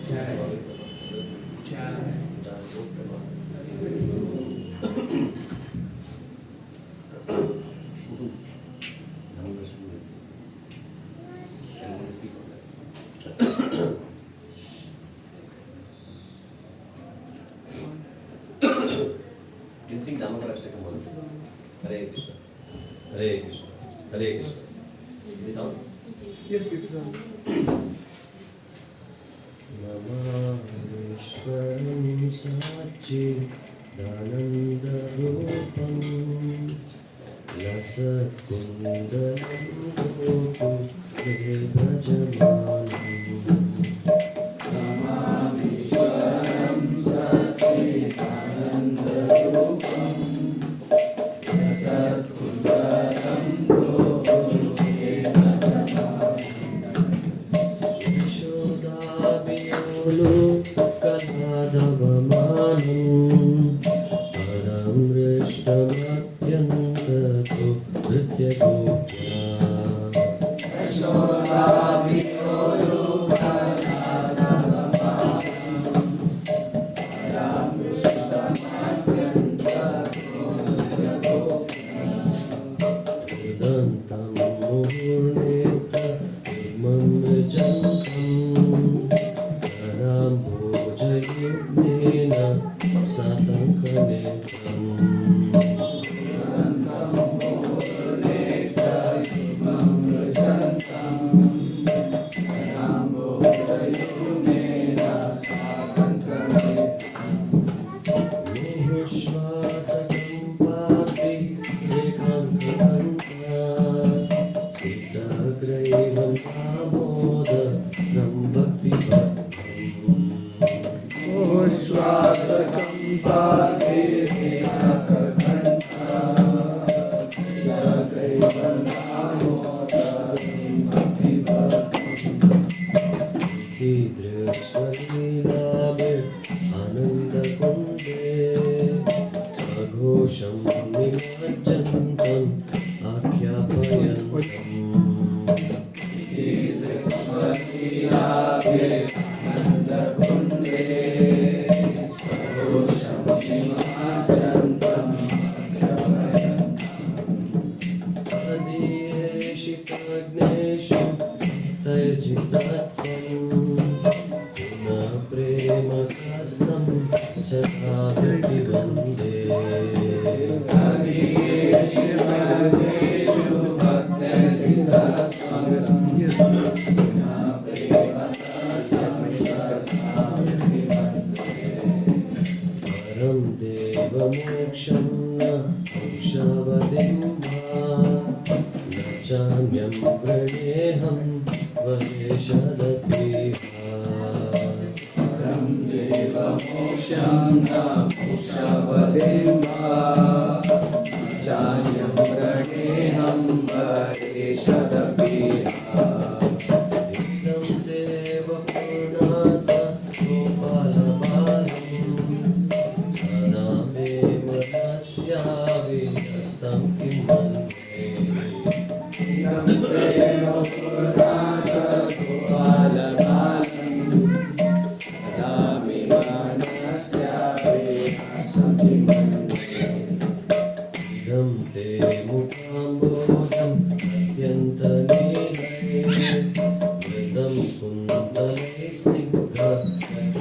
Sing Dhammakarashtakam once. Hare Krishna. Hare Krishna. Hare Krishna. Is it on? Yes, it is on. Namaheshwaram Satchidanandarupam Lasakundalam Gopu Vedajamanam Namaheshwaram Satchidanandarupam Lasakundalam Gopu Yashodabhiyolu Kaladavamanam Param Rishtamatyantato Nrityagopya Yashodabhiyolu Kaladavamanam Param Rishtamatyantato Nrityagopya Udantam Muhurneta Urmamrijantam Karambojayugnena Satankanekam Udantam Muhurneta Urmamrijantam Karambojayugnena Satankanekam Muhushvasakam Pati Ekhankanta Siddhagraivam Namoda Nambhakti Bhaktam Muhushvasakam Pati Ekhankanta Siddhagraivam Namoda Nambhakti Bhaktam Idrishvalilabir Ananda Kunde Saghosam Nimajjantam Akhyapayantam Idrishvalilabir Ananda Kunde Saghosam Nimajjantam Akhyapayantam Adiyeshitagneshu Tajjitatvam Prema Sastam Sathagati Vande Adiyeshitagneshu Tajjitatvam Prema Sastam Sathagati Vande Param Deva Moksham Na Mokshavadim Nachamyam Praneham Vaheshadapiha Param Deva Moksham Na Mokshavadim Nachamyam Praneham Vaheshadapiha Isam Deva Purnata Gopalavaram Sadameva Nasyavi Astam Kimante Isam Deva Purnata Gopalavaram Sadameva Nasyavi Astam Kimante Idam Te Mukambodham Atyantanilai Vridam Kundalai Snigdha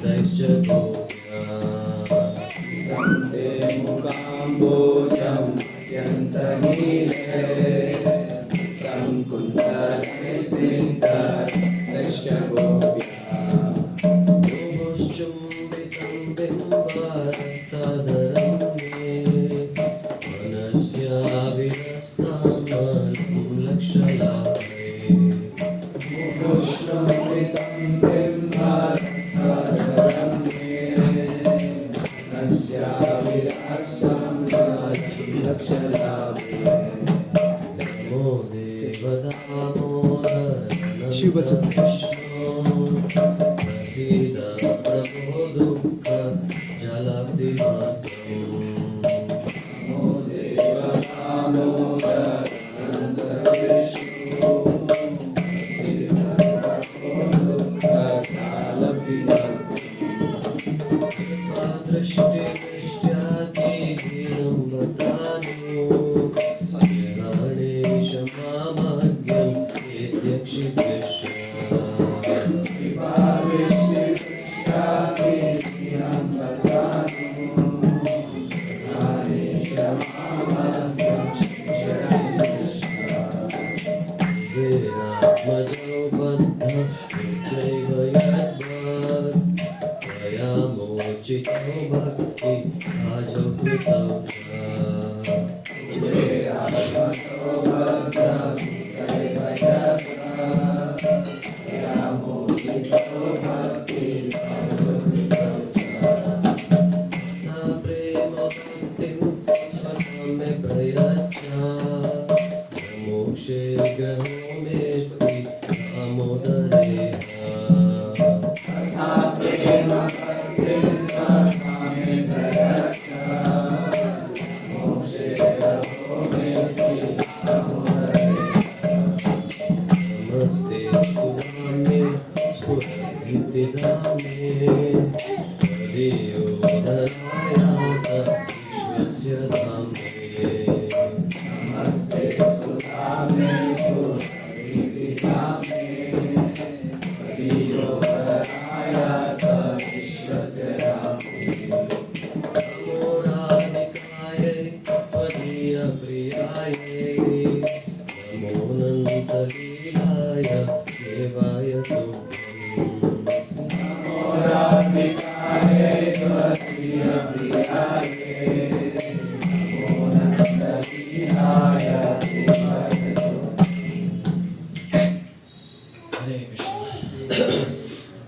Daischa Gopya Idam Te Mukambodham Atyantanilai Vridam Kundalai Snigdha Daischa Gopya Muhushchumbitam Bimbarasadaram Manasya Virastam Lakshalaye Muhushchumbitam Bimbarasadaram Manasya Virastam Lakshalaye Namo Devadamoda Shiva Prasida Prabho Dukha Jalabdi Matram Namo Devadamoda Ananta Vishnu Prasida Prabho Dukha Jalabdi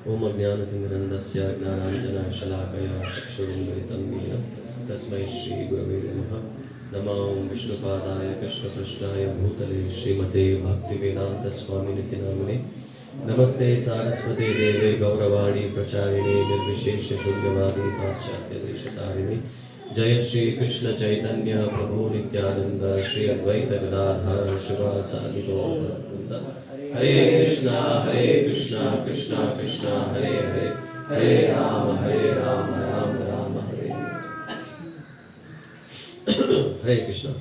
ओम अज्ञानतिमिरन्दस्य ज्ञानाञ्जनशलाकया चक्षुरुन्मिलितं येन तस्मै श्रीगुरवे नमः। नमो विष्णुपादाय कृष्णकृष्णाय भूतले श्रीमते भक्तिवेदान्तस्वामिनिति नामिने। नमस्ते सारस्वते देवे गौरवाणी प्रचारिणे निर्विशेषशून्यवादी पाश्चात्यदेशतारिणे। जय श्री कृष्ण चैतन्य प्रभु नित्यानंद श्री अद्वैत गदाधर शिवासादि गौरवृंद। हरे कृष्णा कृष्णा कृष्णा हरे हरे, हरे Ram Ram Ram Hare Hare Krishna.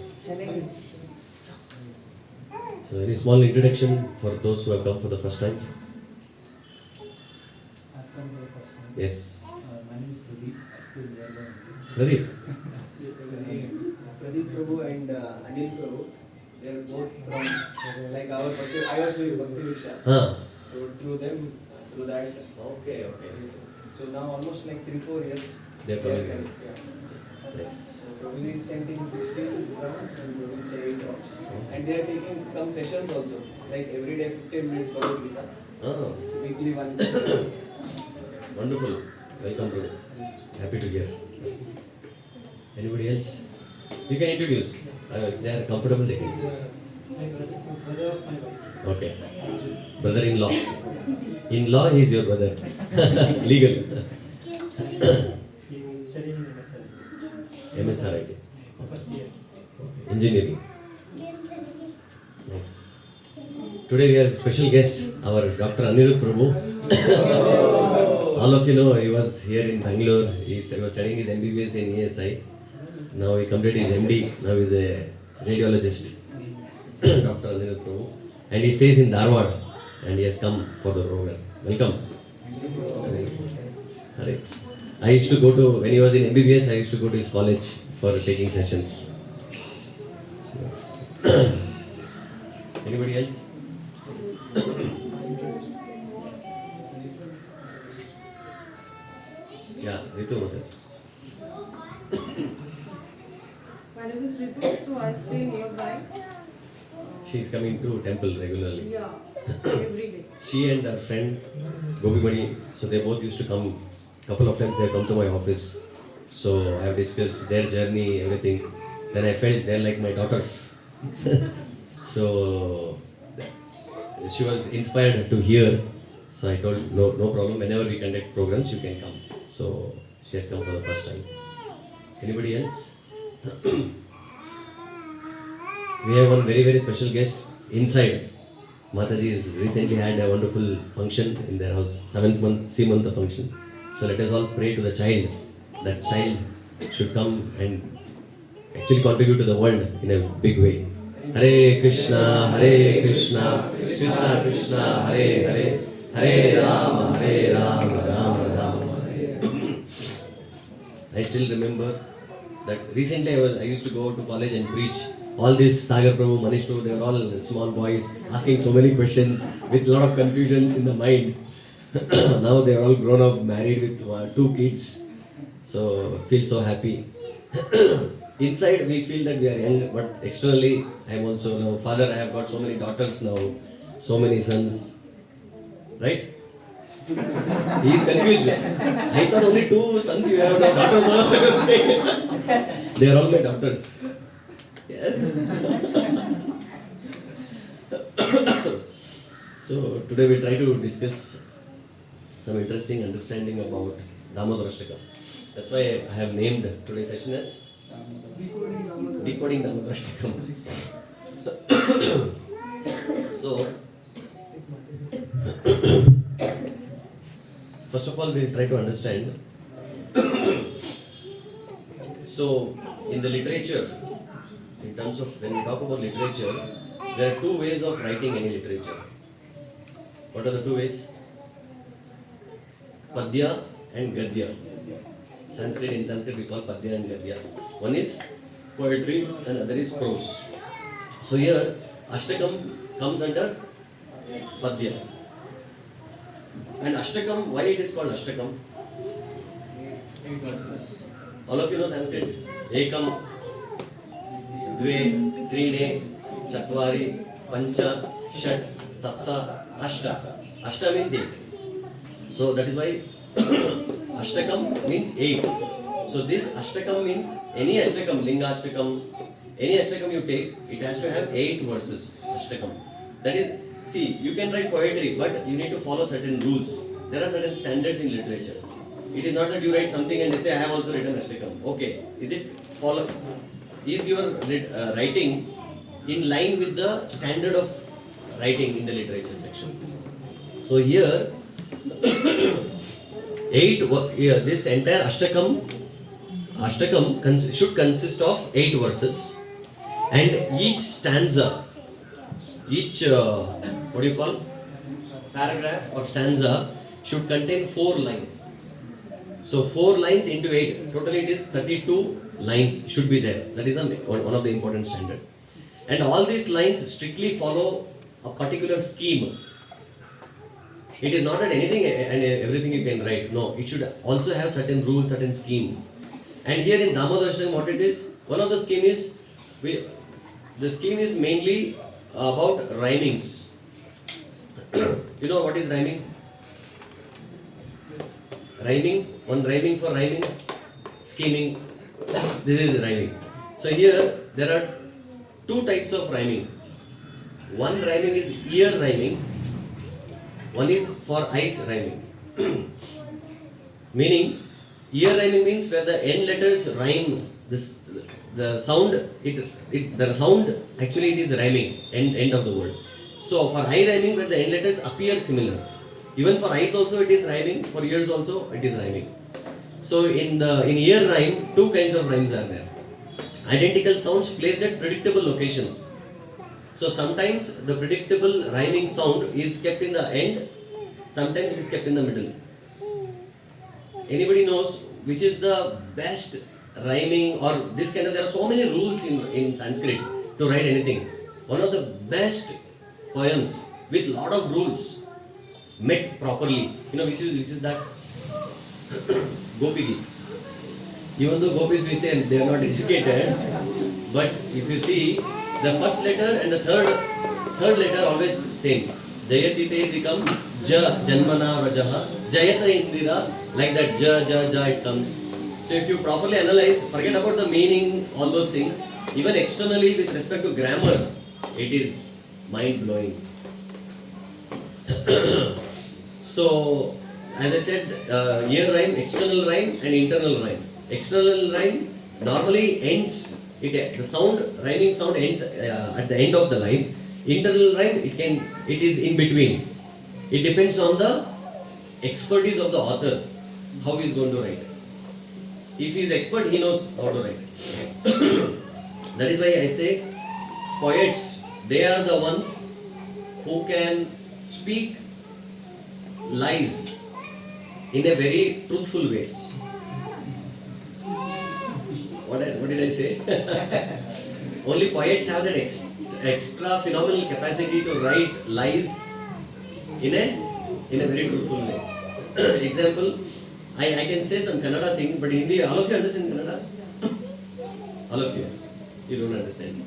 So any small introduction for those who have come for the first time? I've come for the first time. Yes. My name is Pradeep. I stay near the Pradeep. Pradeep Prabhu and Anil Prabhu. They are both from like our Bhakti. I was with Bhakti Viksha. So through them, through that. Okay. So now almost like 3-4 years. They are coming. Yeah. Yes. So Prabhu is chanting 16 rounds and Prabhu is chanting drops. And they are taking some sessions also. Like every day 15 minutes Bhagavad Gita. Ah, So weekly once. wonderful. Welcome to. Happy to hear. Anybody else? You can introduce. They are comfortable. They can. My brother of my wife. Okay. Brother-in-law. In-law, he is your brother. Legal. He is studying in MSL. MSRIT. First year. Engineering. Nice. Today we have special guest, our Dr. Anirudh Prabhu. All of you know he was here in Bangalore. He was studying his MBBS in ESI. Now he completed his MD. Now he is a radiologist. Dr. Anirudh Prabhu. And he stays in Dharwad. And he has come for the program. Welcome. Hare. I used to go to, when he was in MBBS, I used to go to his college for taking sessions. Yes. Anybody else? Yeah, Ritu Matas. My name is Ritu, so I stay nearby. She is coming to temple regularly. Yeah, every day. She and her friend Gopi Bani, so they both used to come. Couple of times they have come to my office. So I have discussed their journey, everything. Then I felt they're like my daughters. So she was inspired to hear. So I told no problem. Whenever we conduct programs, you can come. So she has come for the first time. Anybody else? We have one very special guest inside. Mataji has recently had a wonderful function in their house, 7th month, Seemantha function. So let us all pray to the child. That child should come and actually contribute to the world in a big way. Hare Krishna, Krishna Krishna, Hare Hare, Hare Rama, Rama Rama, Hare. I still remember that recently I used to go to college and preach. All these Sagar Prabhu, Manish Prabhu, they were all small boys asking so many questions with a lot of confusions in the mind. Now they are all grown up, married with 2 kids. So feel so happy. Inside we feel that we are young, but externally I am also now father. I have got so many daughters now, so many sons. Right? He is confused. I thought only 2 sons you have, now daughters also. They are all my daughters. Yes. So today we try to discuss some interesting understanding about Damodarashtakam. That's why I have named today's session as Decoding Damodarashtakam. So, first of all, we'll try to understand. So, in the literature, in terms of when we talk about literature, there are 2 ways of writing any literature. What are the 2 ways? Padya and Gadya. In Sanskrit we call Padya and Gadya. One is poetry and other is prose. So here Ashtakam comes under Padya. And Ashtakam, why it is called Ashtakam? All of you know Sanskrit. Ekam, Dve, Trine, Chatvari, Pancha, Shat, Sapta, Ashta. Ashta means 8. So that is why Ashtakam means 8. So this Ashtakam means any Ashtakam, Linga Ashtakam, any Ashtakam you take, it has to have 8 verses. Ashtakam. That is, see, you can write poetry, but you need to follow certain rules. There are certain standards in literature. It is not that you write something and they say, I have also written Ashtakam. Okay, is it follow? Is your writing in line with the standard of writing in the literature section? So here, this entire Ashtakam should consist of 8 verses, and each stanza, paragraph or stanza should contain 4 lines. So 4 lines into 8, totally it is 32 lines should be there. That is one of the important standard. And all these lines strictly follow a particular scheme. It is not that anything and everything you can write. No, it should also have certain rules, certain scheme. And here in Damodarashtakam, what it is, one of the scheme is, the scheme is mainly about rhymings. You know what is rhyming? Rhyming, one rhyming for rhyming, scheming. This is rhyming. So here there are 2 types of rhyming. One rhyming is ear rhyming. One is for eyes rhyming. Meaning, ear rhyming means where the end letters rhyme. The sound actually it is rhyming, end of the word. So for eye rhyming, where the end letters appear similar. Even for eyes also it is rhyming. For ears also it is rhyming. So in ear rhyme, 2 kinds of rhymes are there. Identical sounds placed at predictable locations. So sometimes the predictable rhyming sound is kept in the end, sometimes it is kept in the middle. Anybody knows which is the best rhyming or this kind of, there are so many rules in Sanskrit to write anything. One of the best poems with lot of rules met properly, you know which is that? Gopi Geet. Even though gopis we say they are not educated, but if you see the first letter and the third letter always same. Jayati te dikam ja janmana vrajaha jayata indira, like that ja it comes. So if you properly analyze, forget about the meaning, all those things, even externally with respect to grammar, it is mind blowing. So as I said, ear rhyme, external rhyme and internal rhyme. External rhyme normally ends, the sound, rhyming sound ends at the end of the line. Internal rhyme, it is in between. It depends on the expertise of the author, how he is going to write. If he is expert, he knows how to write. That is why I say poets, they are the ones who can speak lies in a very truthful way. What did I say? Only poets have that extra phenomenal capacity to write lies in a very truthful way. Example, I can say some Kannada thing, but Hindi, all of you understand Kannada? All of you. You don't understand.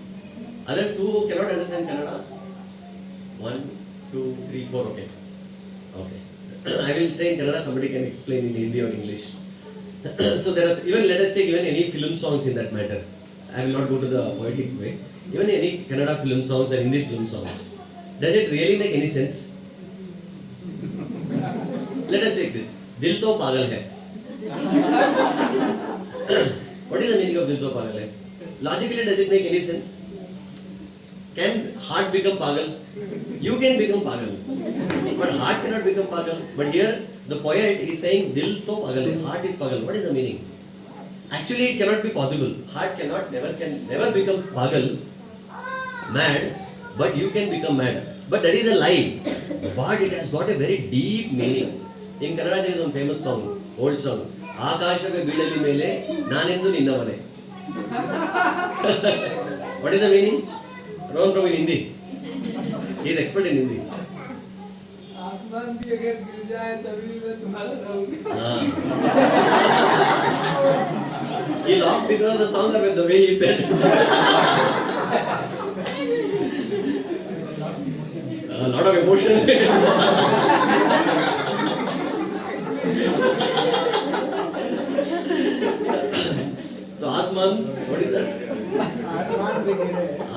Others who cannot understand Kannada? 1, 2, 3, 4, okay. Okay. I will say in Kannada, somebody can explain in Hindi or English. So there are, even let us take even any film songs in that matter. I will not go to the poetic way. Even any Kannada film songs or Hindi film songs. Does it really make any sense? Let us take this. Dil to pagal hai. What is the meaning of dil to pagal hai? Logically, does it make any sense? Can heart become pagal? You can become pagal. But heart cannot become pagal. But here, the poet is saying dil to pagal hai. Heart is pagal. What is the meaning? Actually, it cannot be possible. Heart can never become pagal, mad, but you can become mad. But that is a lie. But it has got a very deep meaning. In Kannada, there is one famous song, old song. Akashaka bidali mele nanendu ninna mane. What is the meaning? Ron Prabhu in Hindi. He is expert in Hindi. आसमान भी अगर गिर जाए तभी मैं तुम्हारा रहूंगा. He laughed because of the song or with the way he said. A lot of emotion. So Asman, what is that?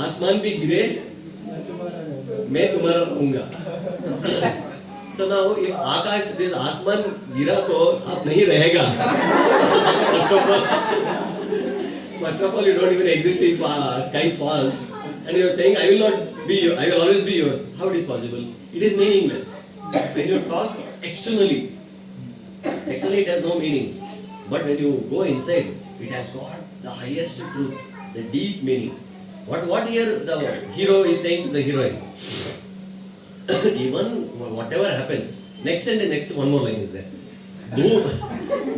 आसमान भी गिरे मैं तुम्हारा रहूंगा. So now if Akash this आसमान गिरा तो आप नहीं रहेगा. First of all you don't even exist if sky falls and you are saying I will not be you, I will always be yours. How it is possible? It is meaningless. When you talk externally it has no meaning. But when you go inside, it has got the highest truth, the deep meaning. What here the hero is saying to the heroine? Even whatever happens, next and the next one more line is there.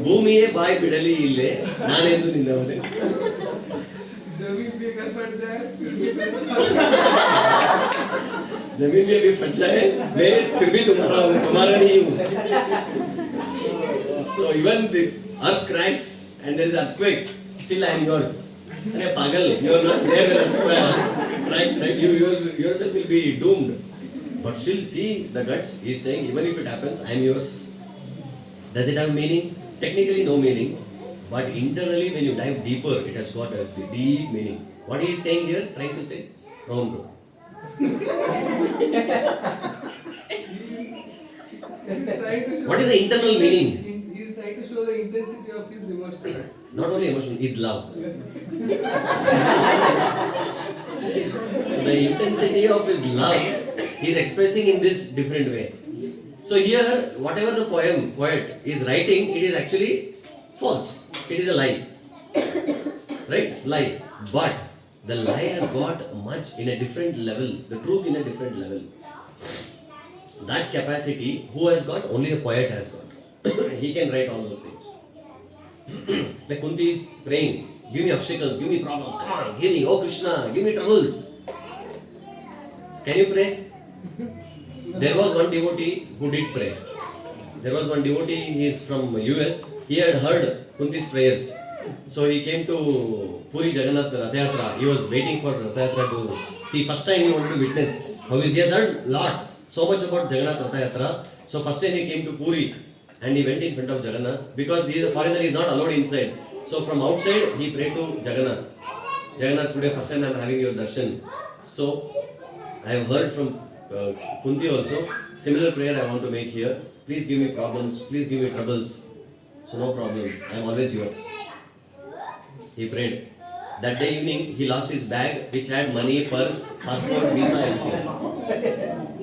Bhumiye bai bidali ille nanendu ninnavane. जमीन भी अगर फट जाए फिर भी जमीन भी अभी फट जाए मैं फिर भी तुम्हारा नहीं हूँ. So even the earth cracks and there is earthquake, still I am yours. अरे पागल, you are not there when earthquake cracks, right? You yourself will be doomed. But still see the guts. He is saying even if it happens, I am yours. Does it have meaning? Technically no meaning. But internally when you dive deeper, it has got a deep meaning. What he is saying here, trying to say? Wrong bro. What is the internal meaning? He is trying to show the intensity of his emotion. Not only emotion, it's love. Yes. So the intensity of his love, he is expressing in this different way. So here, whatever the poet is writing, it is actually false. It is a lie. Right? Lie. But the lie has got much in a different level, the truth in a different level. That capacity, who has got? Only the poet has got. He can write all those things. Like Kunti is praying, give me obstacles, give me problems, come on, give me, oh Krishna, give me troubles. Can you pray? There was one devotee who did pray. There was one devotee, he is from US, he had heard Kunti's prayers. So he came to Puri Jagannath Rath Yatra. He was waiting for Rath Yatra to see. First time he wanted to witness how he has heard lot, so much about Jagannath Rath Yatra. So first time he came to Puri and he went in front of Jagannath because he is a foreigner, he is not allowed inside. So from outside he prayed to Jagannath. Jagannath, today first time I am having your darshan. So I have heard from Kunti also, similar prayer I want to make here. Please give me problems, please give me troubles. So no problem, I am always yours. He prayed. That day evening, he lost his bag, which had money, purse, passport, visa, everything.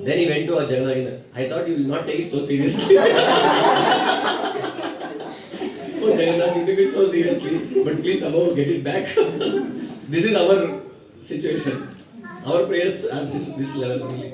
Then he went to a Jagannath. I thought you will not take it so seriously. Oh Jagannath, you took it so seriously, but please somehow get it back. This is our situation. Our prayers are this level only.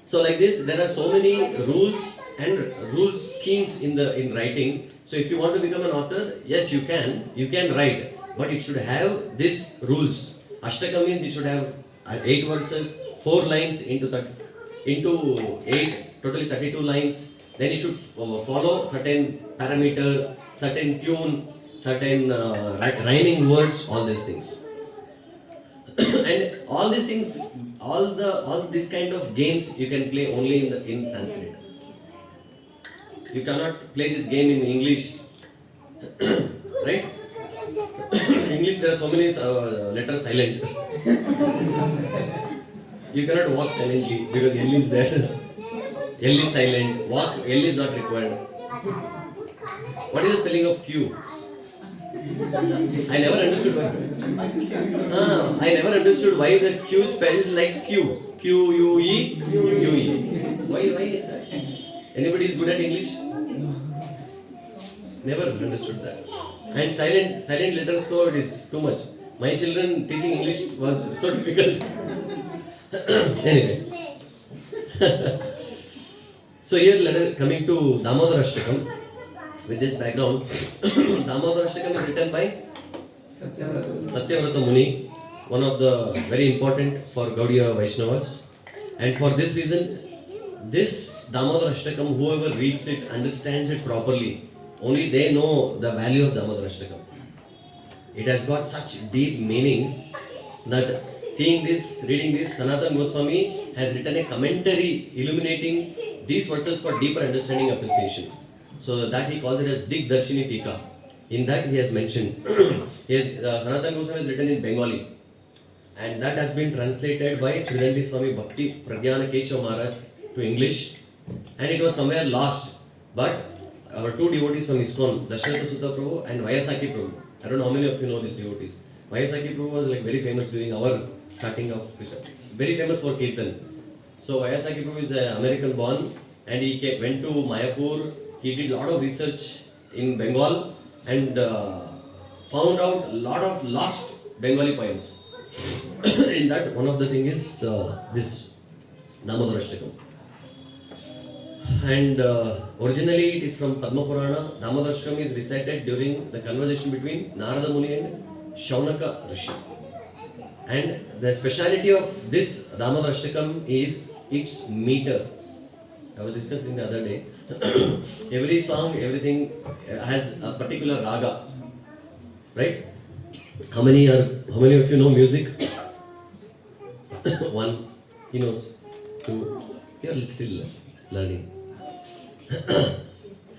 So like this, there are so many rules and rules schemes in writing. So if you want to become an author, yes you can write, but it should have this rules. Ashtaka means it should have 8 verses, 4 lines into 8, totally 32 lines. Then it should follow certain parameter, certain tune, certain rhyming words, all these things. And all these things, all this kind of games you can play only in Sanskrit. You cannot play this game in English, right? English, there are so many letters silent. You cannot walk silently because L is there. L is silent. Walk, L is not required. What is the spelling of Q? I never understood why. I never understood why the Q spelled like Q. Q-U-E, U-E. Why is that? Anybody is good at English? Never understood that. And silent letters, though, it is too much. My children teaching English was so difficult. Anyway. So here, coming to Damodar Ashtakam, with this background, Damodar Ashtakam is written by Satyavrata Muni, one of the very important for Gaudiya Vaishnavas. And for this reason, this Damodar Ashtakam, whoever reads it, understands it properly, only they know the value of Damodar Ashtakam. It has got such deep meaning that seeing this, reading this, Sanatana Goswami has written a commentary illuminating these verses for deeper understanding appreciation. So that he calls it as Digdarshini Tika. In that he has mentioned, Sanatana Goswami has written in Bengali, and that has been translated by Tridanti Swami Bhakti Pragyana Keshav Maharaj to English, and it was somewhere lost. But our 2 devotees from ISKCON, Dasharatha Sutta Prabhu and Vayasaki Prabhu, I don't know how many of you know these devotees. Vayasaki Prabhu was like very famous during our starting of Krishna, very famous for Kirtan. So Vayasaki Prabhu is an American born, and he went to Mayapur. He did a lot of research in Bengal and found out a lot of lost Bengali poems. In that, one of the thing is this Damodar Ashtakam. And originally it is from Padma Purana. Damodar Ashtakam is recited during the conversation between Narada Muni and Shaunaka Rishi. And the speciality of this Damodar Ashtakam is its meter. I was discussing the other day. Every song, everything has a particular raga, right? How many of you know music? 1, he knows. 2, you are still learning.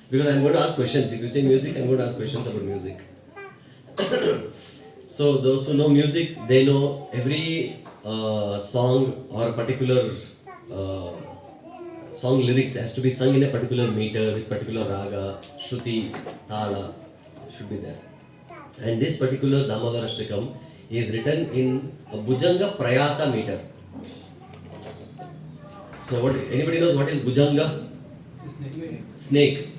Because I am going to ask questions. If you say music, I am going to ask questions about music. So those who know music, they know every song or particular song lyrics has to be sung in a particular meter, with particular raga, shruti, tala should be there. And this particular Damodar Ashtakam is written in a Bhujanga Prayata meter. So anybody knows what is Bhujanga? Snake.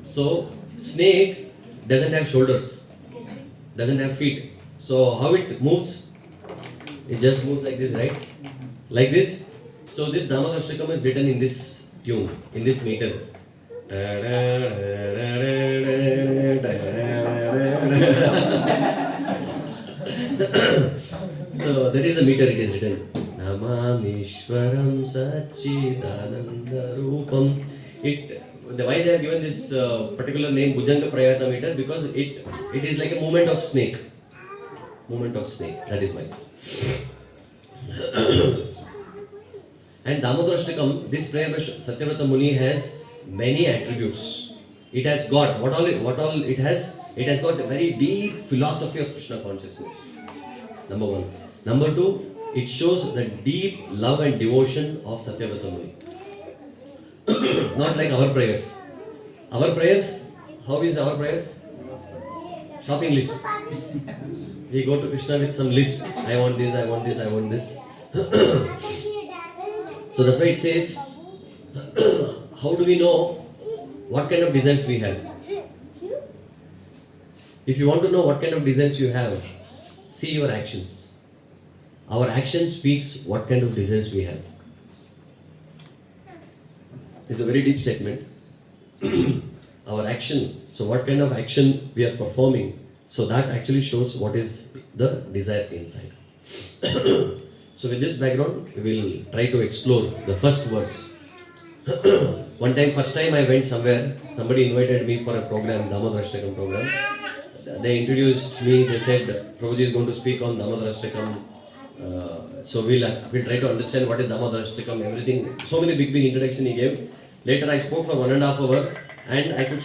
So snake doesn't have shoulders, doesn't have feet. So how it moves? It just moves like this, right? Like this. So this Damodar Ashtakam is written in this tune, in this meter. So that is the meter it is written. Namamishwaram Sachidananda Rupam. Why they have given this particular name Bhujanga Prayata meter? Because it is like a movement of snake. Movement of snake. That is why. And Damodar Ashtakam, this prayer by Satyavrata Muni has many attributes. It has got what all it has. It has got a very deep philosophy of Krishna consciousness. Number 1. Number 2, it shows the deep love and devotion of Satyavrata Muni. Not like our prayers. Our prayers, how is our prayers? shopping list. We go to Krishna with some list. I want this, I want this, I want this. So that's why it says, how do we know what kind of desires we have? If you want to know what kind of desires you have, see your actions. Our action speaks what kind of desires we have. It's a very deep statement. Our action, so what kind of action we are performing, so that actually shows what is the desire inside. So with this background, we will try to explore the first verse. First time I went somewhere, somebody invited me for a program, Damodarashtakam program. They introduced me, they said, Prabhuji is going to speak on Damodarashtakam. So we'll try to understand what is Damodarashtakam, everything. So many big introduction he gave. Later I spoke for 1.5 hours and I could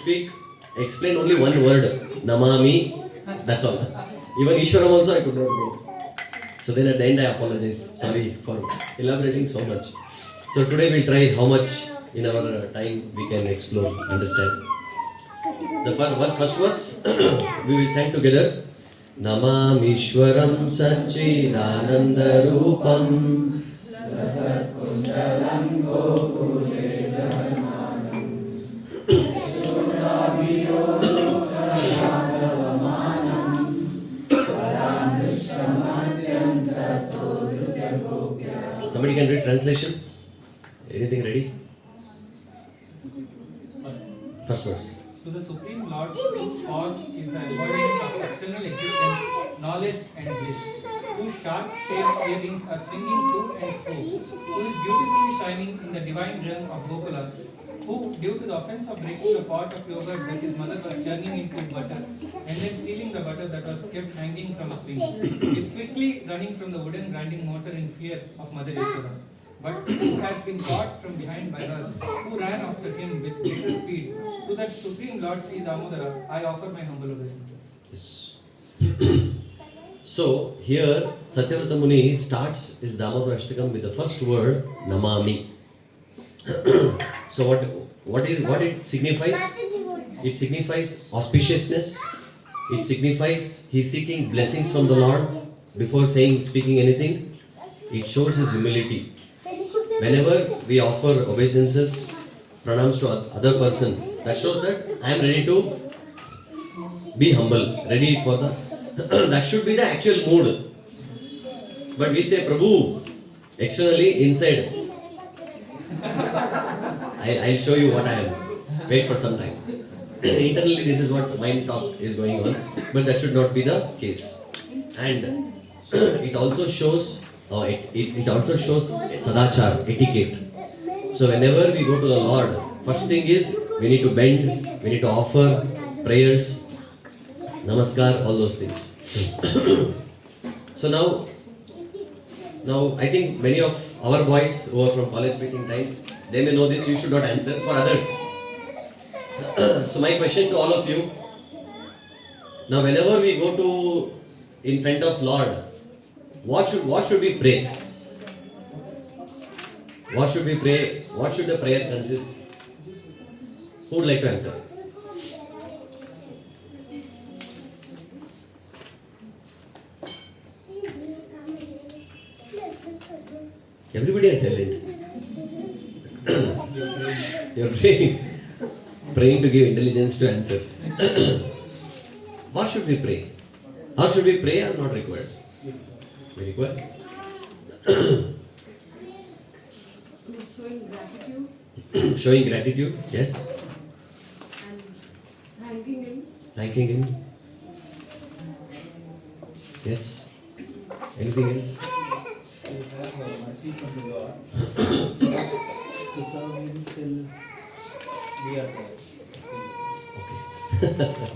explain only one word, Namami, that's all. Even Ishwaram also I could not go. So then at the end I apologized, sorry for elaborating so much. So today we'll try how much in our time we can explore, understand. The first verse, we will chant together. Namamishwaram Satchidananda Rupam Rasatkundalam Gokule Dharmanam Shodabhiyoga Radhavamanam Paramrishramadyantato Drutagopya. Somebody can read translation? Anything ready? First verse. To the Supreme Lord, whose form is the embodiment of external existence, knowledge and bliss, whose sharp-shaped earrings are swinging to and fro, who is beautifully shining in the divine realm of Gokula, who, due to the offense of breaking the pot of yogurt that his mother was churning into butter, and then stealing the butter that was kept hanging from a swing, is quickly running from the wooden grinding mortar in fear of Mother Yashoda. But who has been caught from behind by her, who ran after him with greater speed. To that Supreme Lord Sri Damodara, I offer my humble obeisances. Yes. So here Satyavrata Muni starts his Damodarashtakam with the first word Namami. So what it signifies? It signifies auspiciousness. It signifies he is seeking blessings from the Lord before speaking anything. It shows his humility. Whenever we offer obeisances, pranams to other person, that shows that I am ready to be humble, ready for the that should be the actual mood. But we say Prabhu, externally, inside I'll show you what I am. Wait for some time. Internally this is what mind talk is going on, but that should not be the case. And it also shows it also shows sadachar, etiquette. So whenever we go to the Lord, first thing is we need to bend, we need to offer prayers, namaskar, all those things. So now I think many of our boys who are from college preaching time, they may know this, you should not answer for others. So my question to all of you, now whenever we go to in front of Lord, what should we pray? What should we pray? What should the prayer consist? Who would like to answer? Everybody is silent. You are praying to give intelligence to answer. What should we pray? How should we pray or not required? We require. Showing gratitude Showing gratitude, yes. and thanking him. Thanking him. Yes. Anything else? To have mercy from the God, to serve Him till we are there. Okay. Okay.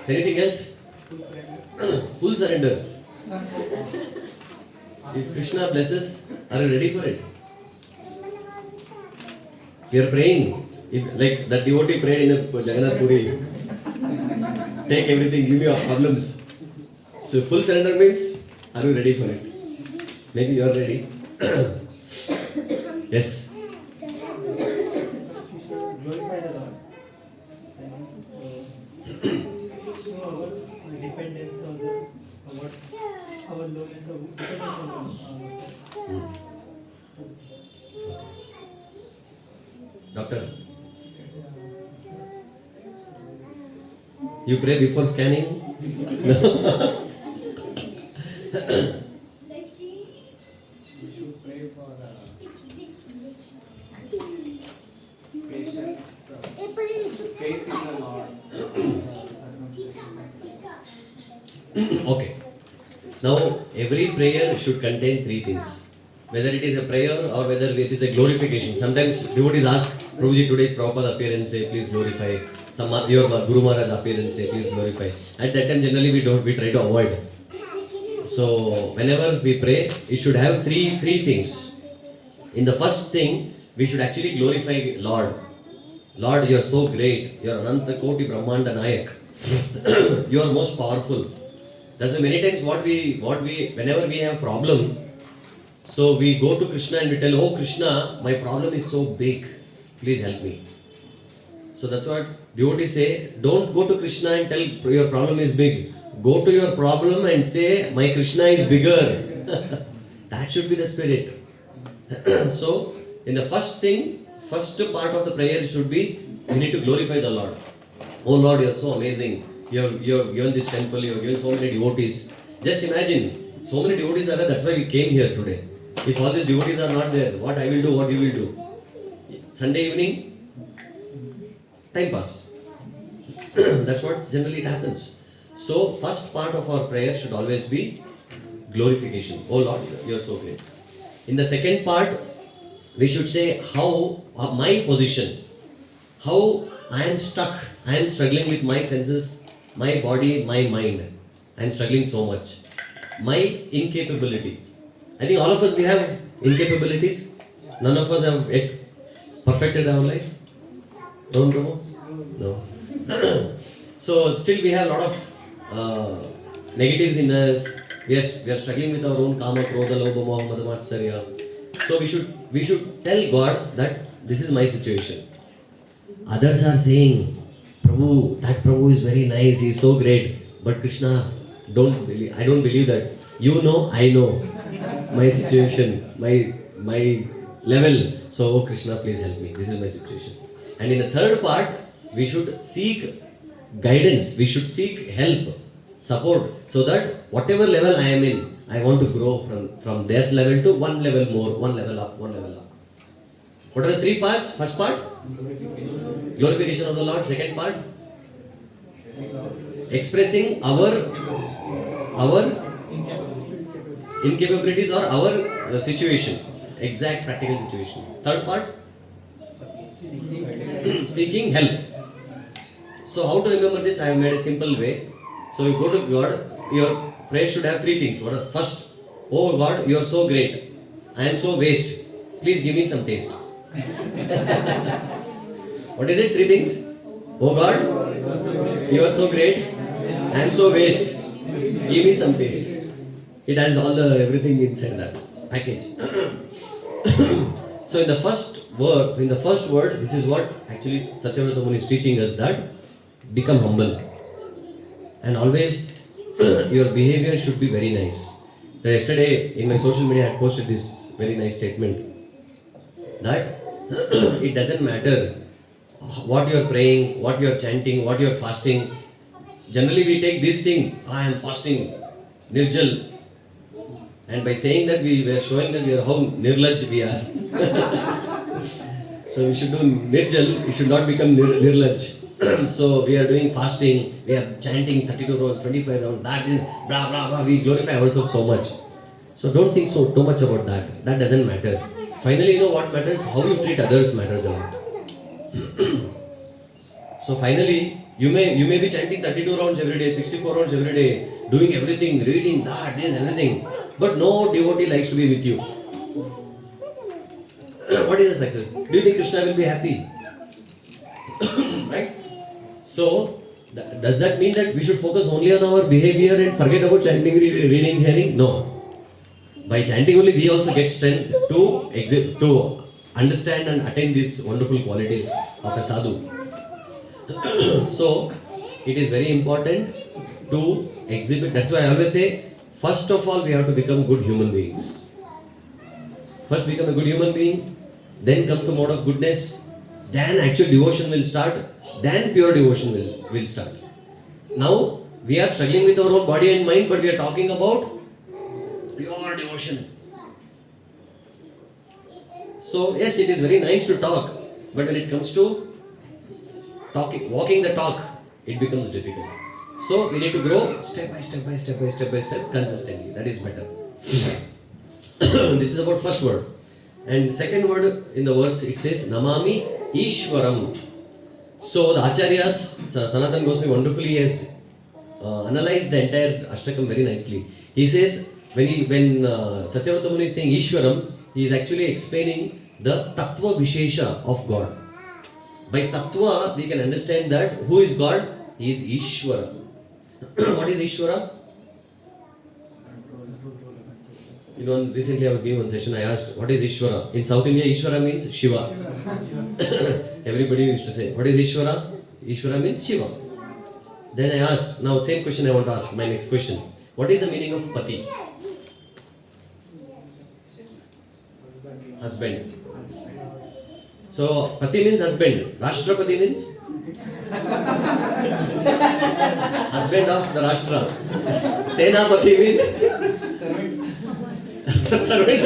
So anything else? Full surrender. If Krishna blesses, are you ready for it? We are praying. If, like that devotee prayed in Jagannath Puri, take everything, give me your problems. So full surrender means, are you ready for it? Maybe you are ready. Yes. We should glorify the Lord. dependence on the what our loneliness of dependence on Doctor, you pray before scanning? We should pray for patience, faith in the Lord. Okay. Now, every prayer should contain three things. Whether it is a prayer or whether it is a glorification. Sometimes devotees ask, Prabhuji, today's Prabhupada appearance day, please glorify. Your Guru Maharaj appearance day, please glorify. At that time, generally we try to avoid. So, whenever we pray, it should have three things. In the first thing, we should actually glorify Lord. Lord, you are so great. You are Ananta Koti Brahmanda Nayak. You are most powerful. That's why many times whenever we have problem, so we go to Krishna and we tell, oh Krishna, my problem is so big. Please help me. So that's what devotees say. Don't go to Krishna and tell your problem is big. Go to your problem and say, my Krishna is bigger. That should be the spirit. So, in the first part of the prayer should be, you need to glorify the Lord. Oh Lord, you are so amazing. You have given this temple, you have given so many devotees. Just imagine, so many devotees are there, that's why we came here today. If all these devotees are not there, what I will do, what you will do? Sunday evening, time pass. That's what generally it happens. So, first part of our prayer should always be glorification. Oh Lord, you are so great. In the second part, we should say how my position, how I am stuck, I am struggling with my senses, my body, my mind. I am struggling so much. My incapability. I think all of us, we have incapabilities. None of us have yet perfected our life. Don't know? No. So still we have a lot of negatives in us. We are struggling with our own kama, krodha, lobha, moha, mada, matsarya. So we should tell God that this is my situation. Others are saying, Prabhu, that Prabhu is very nice, he is so great. But Krishna, I don't believe that. You know, I know my situation, my level. So, oh Krishna, please help me. This is my situation. And in the third part, we should seek guidance. We should seek help, support, so that whatever level I am in, I want to grow from that level to one level more, one level up, one level up. What are the three parts? First part? Glorification of the Lord. Second part? Expressing our incapabilities or our situation. Exact practical situation. Third part? Seeking help. So how to remember this? I have made a simple way. So you go to God, your prayer should have three things. What are first? Oh God, you are so great. I am so waste. Please give me some taste. What is it? Three things. Oh God, you are so great. I am so waste. Give me some taste. It has everything inside that package. So in the first word, this is what actually Satyavrata Muni is teaching us, that become humble. And always your behavior should be very nice. Yesterday in my social media I had posted this very nice statement that it doesn't matter what you are praying, what you are chanting, what you are fasting. Generally we take this thing, I am fasting, nirjal. And by saying that we were showing that we are how nirlaj we are. So we should do nirjal, it should not become nirlaj. So we are doing fasting, we are chanting 32 rounds, 25 rounds, that is blah blah blah, we glorify ourselves so much. So don't think too much about that. That doesn't matter. Finally, you know what matters? How you treat others matters a lot. So finally, you may be chanting 32 rounds every day, 64 rounds every day, doing everything, reading that, this, everything. But no devotee likes to be with you. What is the success? Do you think Krishna will be happy? Right? So, does that mean that we should focus only on our behavior and forget about chanting, reading, hearing? No. By chanting only, we also get strength to understand and attain these wonderful qualities of a sadhu. So, it is very important to exhibit. That's why I always say, first of all, we have to become good human beings. First become a good human being, then come to mode of goodness, then actual devotion will start, then pure devotion will start. Now, we are struggling with our own body and mind, but we are talking about pure devotion. So, yes, it is very nice to talk, but when it comes to walking the talk, it becomes difficult. So, we need to grow step by step, consistently. That is better. This is about first word. And second word in the verse, it says, Namami Ishwaram. So, the Acharyas, Sanatana Goswami wonderfully has analyzed the entire Ashtakam very nicely. He says, when Satyavrata Muni is saying Ishwaram, he is actually explaining the Tattva Vishesha of God. By Tattva, we can understand that who is God? He is Ishwara. What is Ishwara? You know, recently I was giving one session, I asked, what is Ishwara? In South India, Ishwara means Shiva. Everybody used to say, what is Ishwara? Ishwara means Shiva. Then I asked, now same question I want to ask, my next question. What is the meaning of Pati? Husband. So, Pati means husband. Rashtrapati means? Husband of the Rashtra. Senapati means? Servant.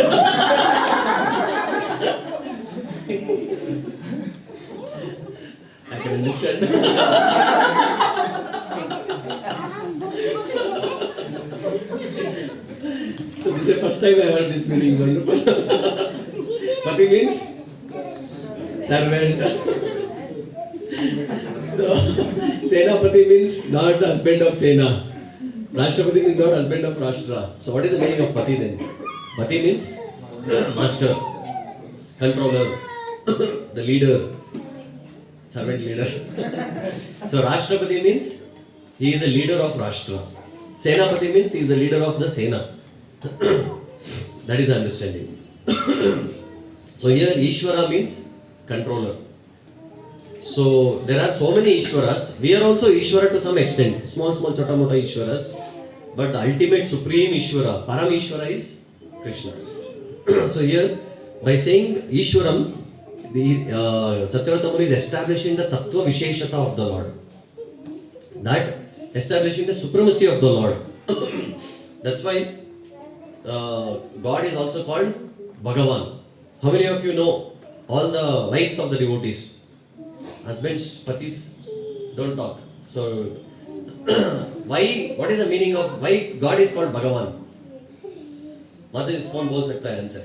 I can understand. So this is the first time I heard this meaning. Wonderful. Pati means servant. So Senapati means not husband of Sena. Rashtrapati means not husband of Rashtra. So what is the meaning of Pati then? Pati means master, controller, the leader, servant leader. So Rashtrapati means he is a leader of Rashtra. Senapati means he is the leader of the Sena. That is understanding. So here Ishvara means controller. So there are so many Ishwaras. We are also Ishvara to some extent. Small chota mota Ishwaras. But the ultimate supreme Ishvara, Param Ishvara is Krishna. So here by saying Ishwaram, the Satyavrata Muni is establishing the Tattva Visheshata of the Lord. That establishing the supremacy of the Lord. That's why God is also called Bhagavan. How many of you know all the wives of the devotees? Husbands, patis don't talk. So why? What is the meaning of why God is called Bhagavan? माता जी कौन बोल सकता है answer?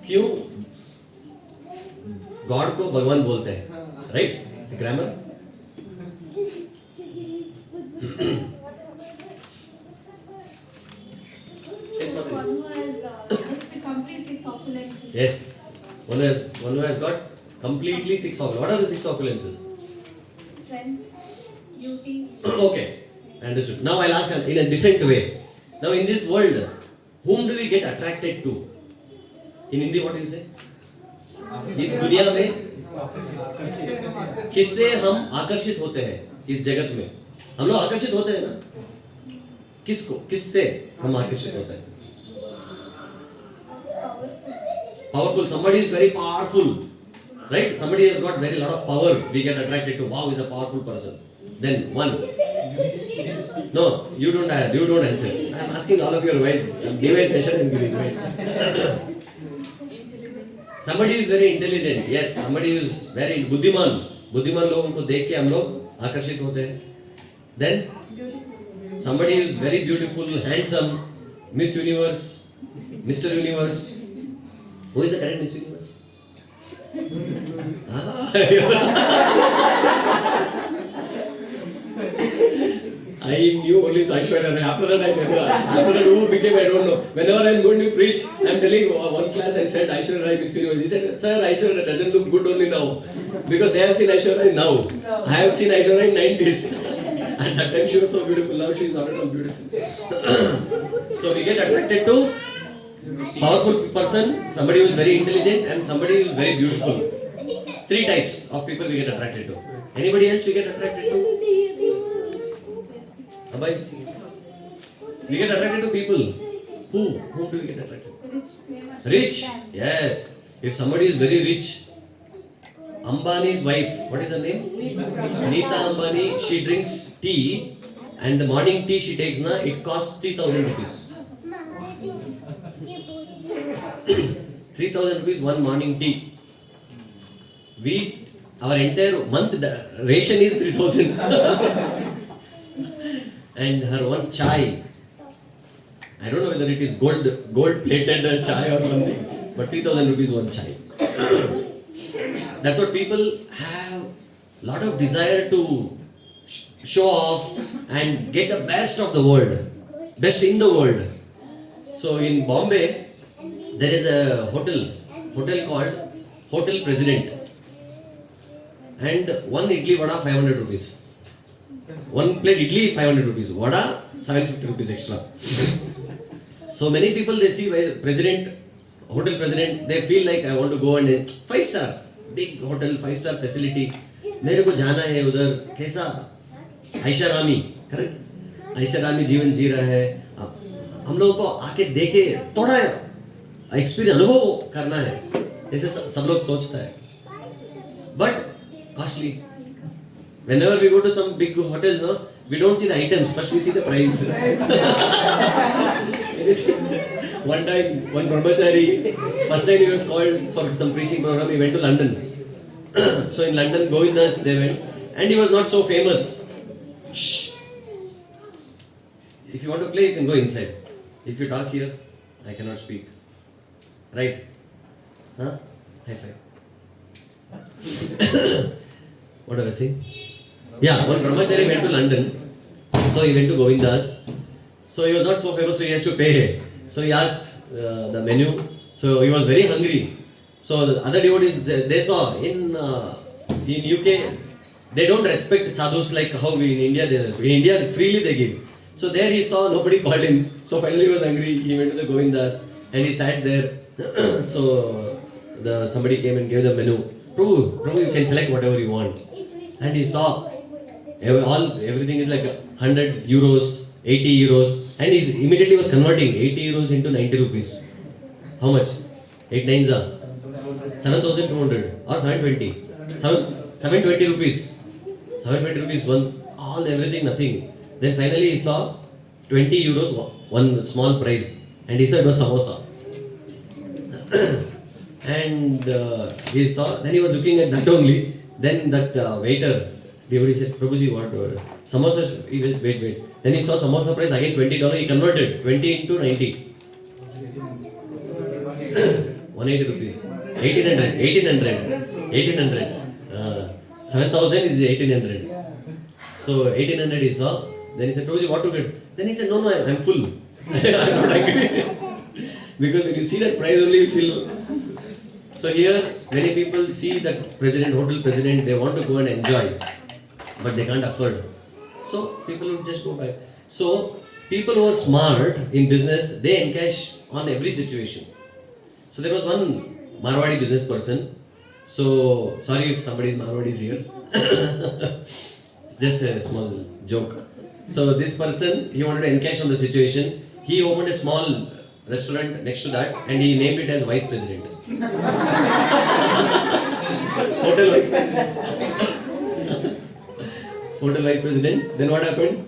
क्यों God को भगवान बोलते हैं? Right? Grammar. Yes, one who has got completely 6 opulences. What are the 6 opulences? Strength, beauty. Okay, understood. Now I'll ask in a different way. Now in this world, whom do we get attracted to? In Hindi, what do you say? इस दुनिया में किससे हम आकर्षित होते हैं? इस जगत में हम लोग आकर्षित होते हैं ना? किसको? किससे हम आकर्षित होते हैं? Powerful. Somebody is very powerful, right? Somebody has got very lot of power. We get attracted to. Wow, is a powerful person. Then one. No, you don't answer. I am asking all of your wives. Give a session and giving. Somebody is very intelligent. Yes, somebody is very बुद्धिमान. बुद्धिमान लोगों को देख के हम लोग आकर्षित होते हैं. Then somebody is very beautiful, handsome, Miss Universe, Mr. Universe. Who is the current Miss Universe? I knew only Aishwarya Rai. After that, after that, who became, I don't know. Whenever I am going to preach, I am telling one class, I said Aishwarya Rai Miss Universe. He said, sir, Aishwarya doesn't look good only now. Because they have seen Aishwarya Rai now. I have seen Aishwarya Rai in 90s. At that time she was so beautiful. Now she is not at all beautiful. So we get attracted to powerful person, somebody who is very intelligent and somebody who is very beautiful. Three types of people we get attracted to. Anybody else we get attracted to? Abhay? We get attracted to people. Whom do we get attracted to? Rich. Yes. If somebody is very rich, Ambani's wife, what is her name? Neeta Ambani, she drinks tea and the morning tea she takes, it costs 3,000 rupees. 3,000 rupees one morning tea. Our entire month ration is 3,000. And her one chai, I don't know whether it is gold plated chai or something, but 3,000 rupees one chai. That's what people have lot of desire to show off and get the best of the world, best in the world. So in Bombay, there is a hotel called Hotel President, and one idli vada 500 rupees. One plate idli 500 rupees, vada 750 rupees extra. So many people, they see hotel president, they feel like I want to go and 5-star, big hotel, 5-star facility. मेरे को जाना है उधर. कैसा ऐशारामी, correct? ऐशारामी जीवन जी रहा है. हम लोगों को आके देखे थोड़ा एक्सपीरियंस अनुभव करना है, ऐसे सब लोग सोचता है. But costly. Whenever we go to some big hotel, we don't see the items. First we see the price. One time, one brahmachari, first time he was called for some preaching program, he went to London. So in London, Govindas, they went, and he was not so famous. Shh. If you want to play, you can go inside. If you talk here, I cannot speak. Right? Huh? High five. What do I say? Yeah, one brahmachari went to London. So he went to Govindas. So he was not so famous, so he has to pay. So he asked the menu. So he was very hungry. So the other devotees, they saw in UK, they don't respect sadhus like how we in India they respect. In India, freely they give. So there he saw nobody called him. So finally he was hungry. He went to the Govindas and he sat there. So somebody came and gave the menu. Prabhu, you can select whatever you want. And he saw everything is like 100 euros, 80 euros, and he immediately was converting 80 euros into 90 rupees. How much? 8 9s are 7,200 or 720. 720 rupees. 720 rupees, everything, nothing. Then finally he saw 20 euros, one small price, and he saw it was samosa. And he saw, then he was looking at that only. Then that waiter, devotee said, Prabhuji, what? Samosa, wait. Then he saw samosa price again $20. He converted 20 into 90. 180 rupees. 1800. 7,000 is 1800. So 1800 he saw. Then he said, Prabhuji, what to get? Then he said, no, I'm full. I'm not angry. Because when you see that price only, you feel. So here, many people see that hotel president, they want to go and enjoy, but they can't afford. So people will just go by. So people who are smart in business, they encash on every situation. So there was one Marwadi business person. So sorry if somebody is Marwadi is here. Just a small joke. So this person, he wanted to encash on the situation. He opened a small restaurant next to that and he named it as Vice President. Hotel Vice President. Hotel Vice President. Then what happened?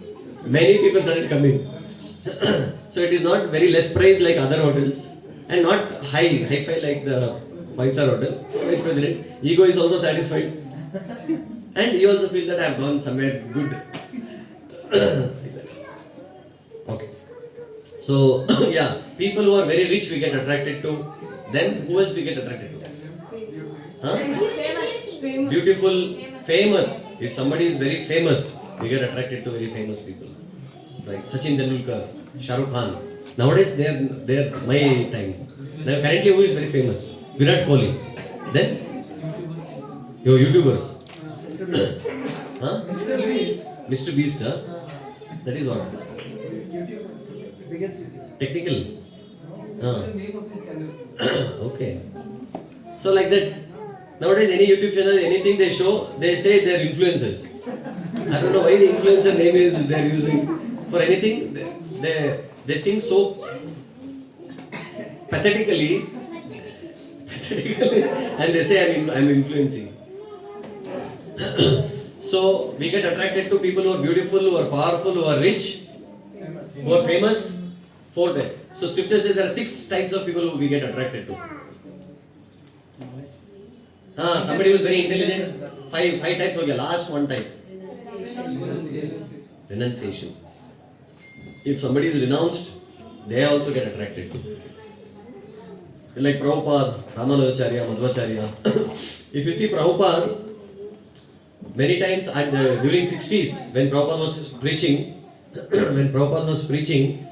Many people started coming. So it is not very less price like other hotels and not high-fi like the 5-star hotel. So Vice President, ego is also satisfied. And you also feel that I have gone somewhere good. Okay. So, yeah, people who are very rich we get attracted to. Then who else we get attracted to? Huh? Famous. Beautiful, famous. If somebody is very famous, we get attracted to very famous people. Like Sachin Tendulkar, Shah Rukh Khan. Nowadays they are my time. Now currently who is very famous? Virat Kohli. Then? Your YouTubers. Huh? Mr. Beast, huh? That is what? Technical. Okay. So like that, Nowadays, any YouTube channel, anything they show, they say they're influencers. I don't know why the influencer name is they're using for anything. They sing so pathetically, and they say I'm influencing. So we get attracted to people who are beautiful, who are powerful, who are rich, who are famous. Four types. So scripture says there are 6 types of people who we get attracted to. Somebody who is very intelligent. Five types. Okay, last one type. Renunciation. If somebody is renounced, they also get attracted to. Like Prabhupada, Ramanujacharya, Madhvacharya. If you see Prabhupada, many times during 60s when Prabhupada was preaching,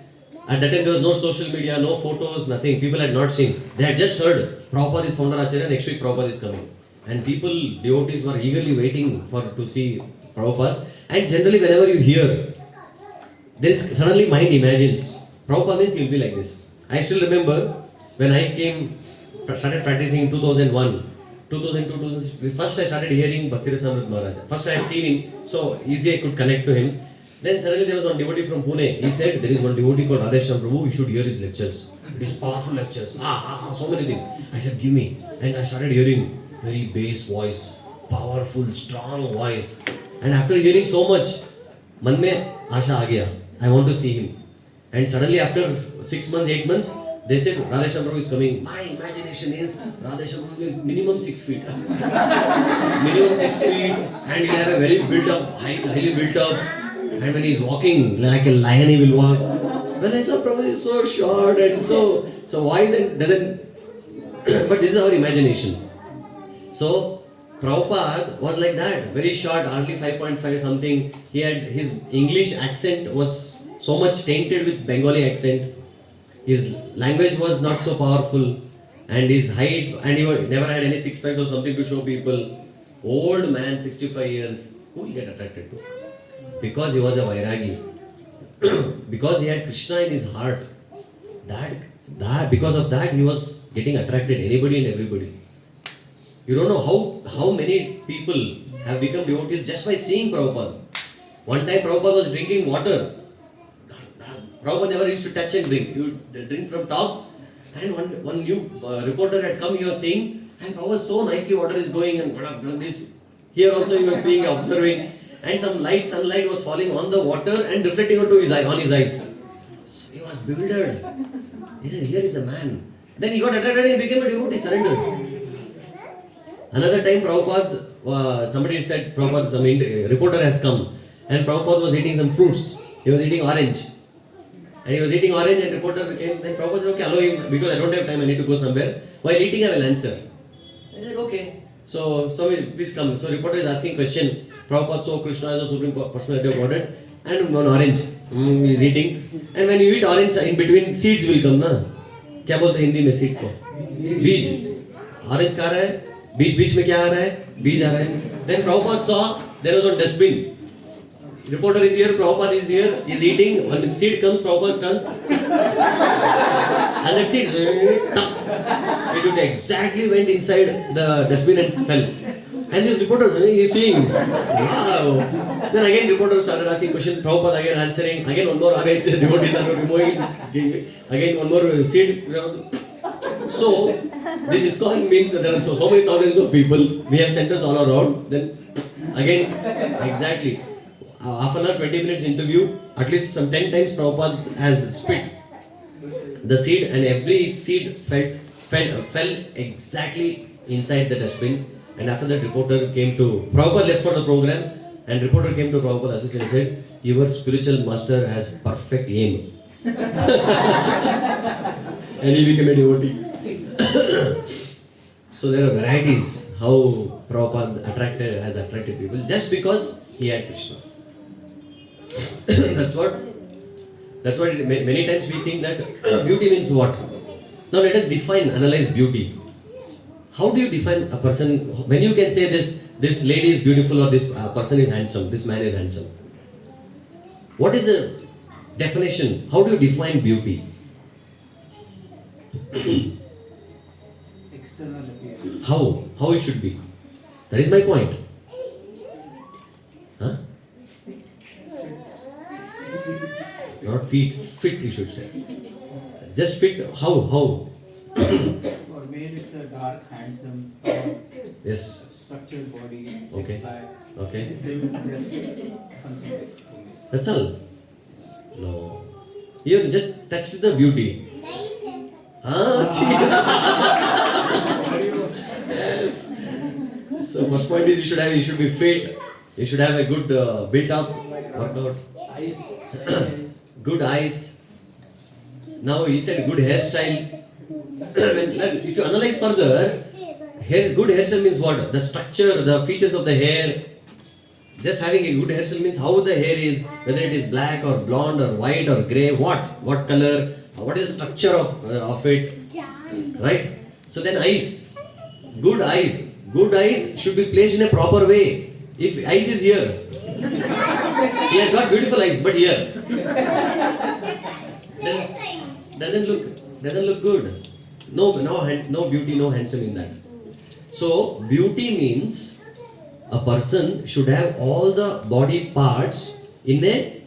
at that time there was no social media, no photos, nothing. People had not seen. They had just heard Prabhupada is founder Acharya, next week Prabhupada is coming. And people, devotees were eagerly waiting to see Prabhupada. And generally whenever you hear, there is suddenly mind imagines. Prabhupada means he will be like this. I still remember when I started practicing in 2001. 2002, 2003, first I started hearing Bhakti-Rasamrita Maharaj. First I had seen him, so easy I could connect to him. Then suddenly there was one devotee from Pune. He said, there is one devotee called Radheshyam Prabhu, you should hear his lectures. It is powerful lectures. So many things. I said, give me. And I started hearing very bass voice, powerful, strong voice. And after hearing so much, man mein asha aa gaya. I want to see him. And suddenly after 6 months, 8 months, they said Radheshyam Prabhu is coming. My imagination is Radheshyam Prabhu is minimum 6 feet. Minimum 6 feet, and he'll have a very built up, highly built up. And when he's walking like a lion, he will walk. When I saw Prabhu is so short and so wise and doesn't. But this is our imagination. So Prabhupada was like that, very short, hardly 5.5 something. He had his English accent was so much tainted with Bengali accent. His language was not so powerful, and his height, and he never had any six packs or something to show people. Old man, 65 years, who will get attracted to? Because he was a Vairagi. Because he had Krishna in his heart. Because of that, he was getting attracted, anybody and everybody. You don't know how many people have become devotees just by seeing Prabhupada. One time Prabhupada was drinking water. Prabhupada never used to touch and drink. He would drink from top, and one new reporter had come, he was seeing, and Prabhupada so nicely water is going, and this here also he was seeing, observing, and some sunlight was falling on the water and reflecting onto his eyes. So he was bewildered. He said, here is a man. Then he got attracted and he became a devotee, surrendered. Another time Prabhupada, somebody said Prabhupada, some reporter has come, and Prabhupada was eating some fruits. He was eating orange. And he was eating orange, and reporter came. Then Prabhupada said, okay, allow him, because I don't have time, I need to go somewhere. While eating, I will answer. I said, okay. So please come. So reporter is asking question. Prabhupada saw Krishna as a supreme personality of Godhead, and one orange. He is eating. And when you eat orange, in between seeds will come, na? क्या बोलते हैं हिंदी में seed को? बीज. Orange खा रहा है. बीच में क्या आ रहा है? बीज आ रहा है. Then Prabhupada saw there was a dustbin. Reporter is here, Prabhupada is here, he is eating, when the seed comes, Prabhupada turns, and that seed, it exactly went inside the dustbin and fell. And this reporter is seeing, wow. Then again reporter started asking question, Prabhupada again answering, again one more orange, devotees are removing, again one more seed. So, this ISKCON means that there are so many thousands of people, we have centers all around, then again, exactly. Half an hour, 20 minutes interview, at least some 10 times Prabhupada has spit the seed, and every seed fell exactly inside the dustbin. And after that, reporter came to Prabhupada, left for the program, and reporter came to Prabhupada assistant and said, your spiritual master has perfect aim. And he became a devotee. So there are varieties how Prabhupada has attracted people just because he had Krishna. That's what many times we think that beauty means what? Now let us analyze beauty. How do you define a person? When you can say this lady is beautiful, or this person is handsome, this man is handsome. What is the definition? How do you define beauty? external appearance. How it should be? That is my point. Huh? Not fit you should say. Just fit, how? For male, it's a dark, handsome, tall, Yes, structured body, Okay. six-pack. okay. Yes, something like that. That's all. No. You just touch the beauty. See. Yes. So first point is you should be fit. You should have a good built up workout. Eyes. Good eyes. Now he said good hairstyle. If you analyze further, good hairstyle means what? The structure, the features of the hair. Just having a good hairstyle means how the hair is, whether it is black or blonde or white or grey, what color, what is the structure of it, right? So then eyes, good eyes should be placed in a proper way. If eyes is here, he has got beautiful eyes, but here doesn't look good. No beauty, no handsome in that. So beauty means a person should have all the body parts in a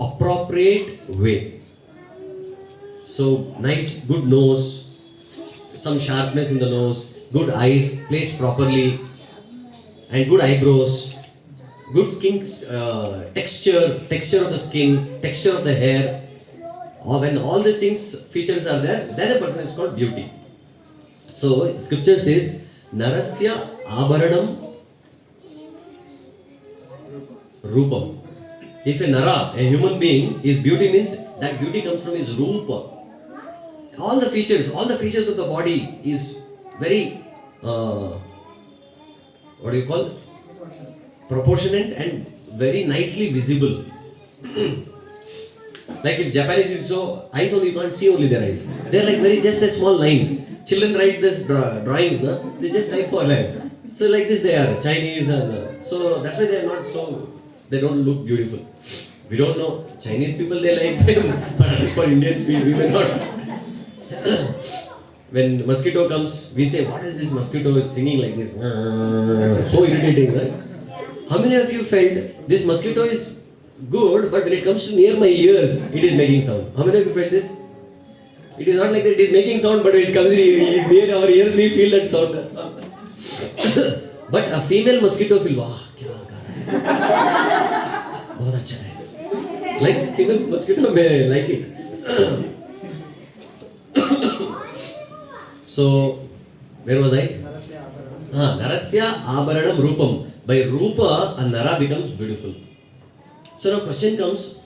appropriate way. So nice, good nose, some sharpness in the nose, good eyes placed properly, and good eyebrows, good skin texture of the skin, texture of the hair. When all these things, features are there, then a person is called beauty. So scripture says, Narasya Abharanam Rupam. If a Nara, a human being, his beauty means that beauty comes from his Rupa. All the features of the body is very, what do you call? Proportionate and very nicely visible. Like if Japanese is so, eyes only, you can't see only their eyes. They're like just a small line. Children write this drawings, no? They just type for line. So like this they are, Chinese, so that's why they are not so, they don't look beautiful. We don't know, Chinese people they like them, but as for Indians we may not. When mosquito comes, we say, what is this mosquito singing like this? So irritating, right? How many of you felt this mosquito is good, but when it comes to near my ears, it is making sound? How many of you felt this? It is not like that it is making sound, but when it comes near our ears, we feel that sound. That's all. But a female mosquito feel, wow, kya kar raha hai? Bahut acha hai. Like female mosquito may like it. So, where was I? Narasya Abharanam Rupam. By Rupa, a Nara becomes beautiful. So now question comes,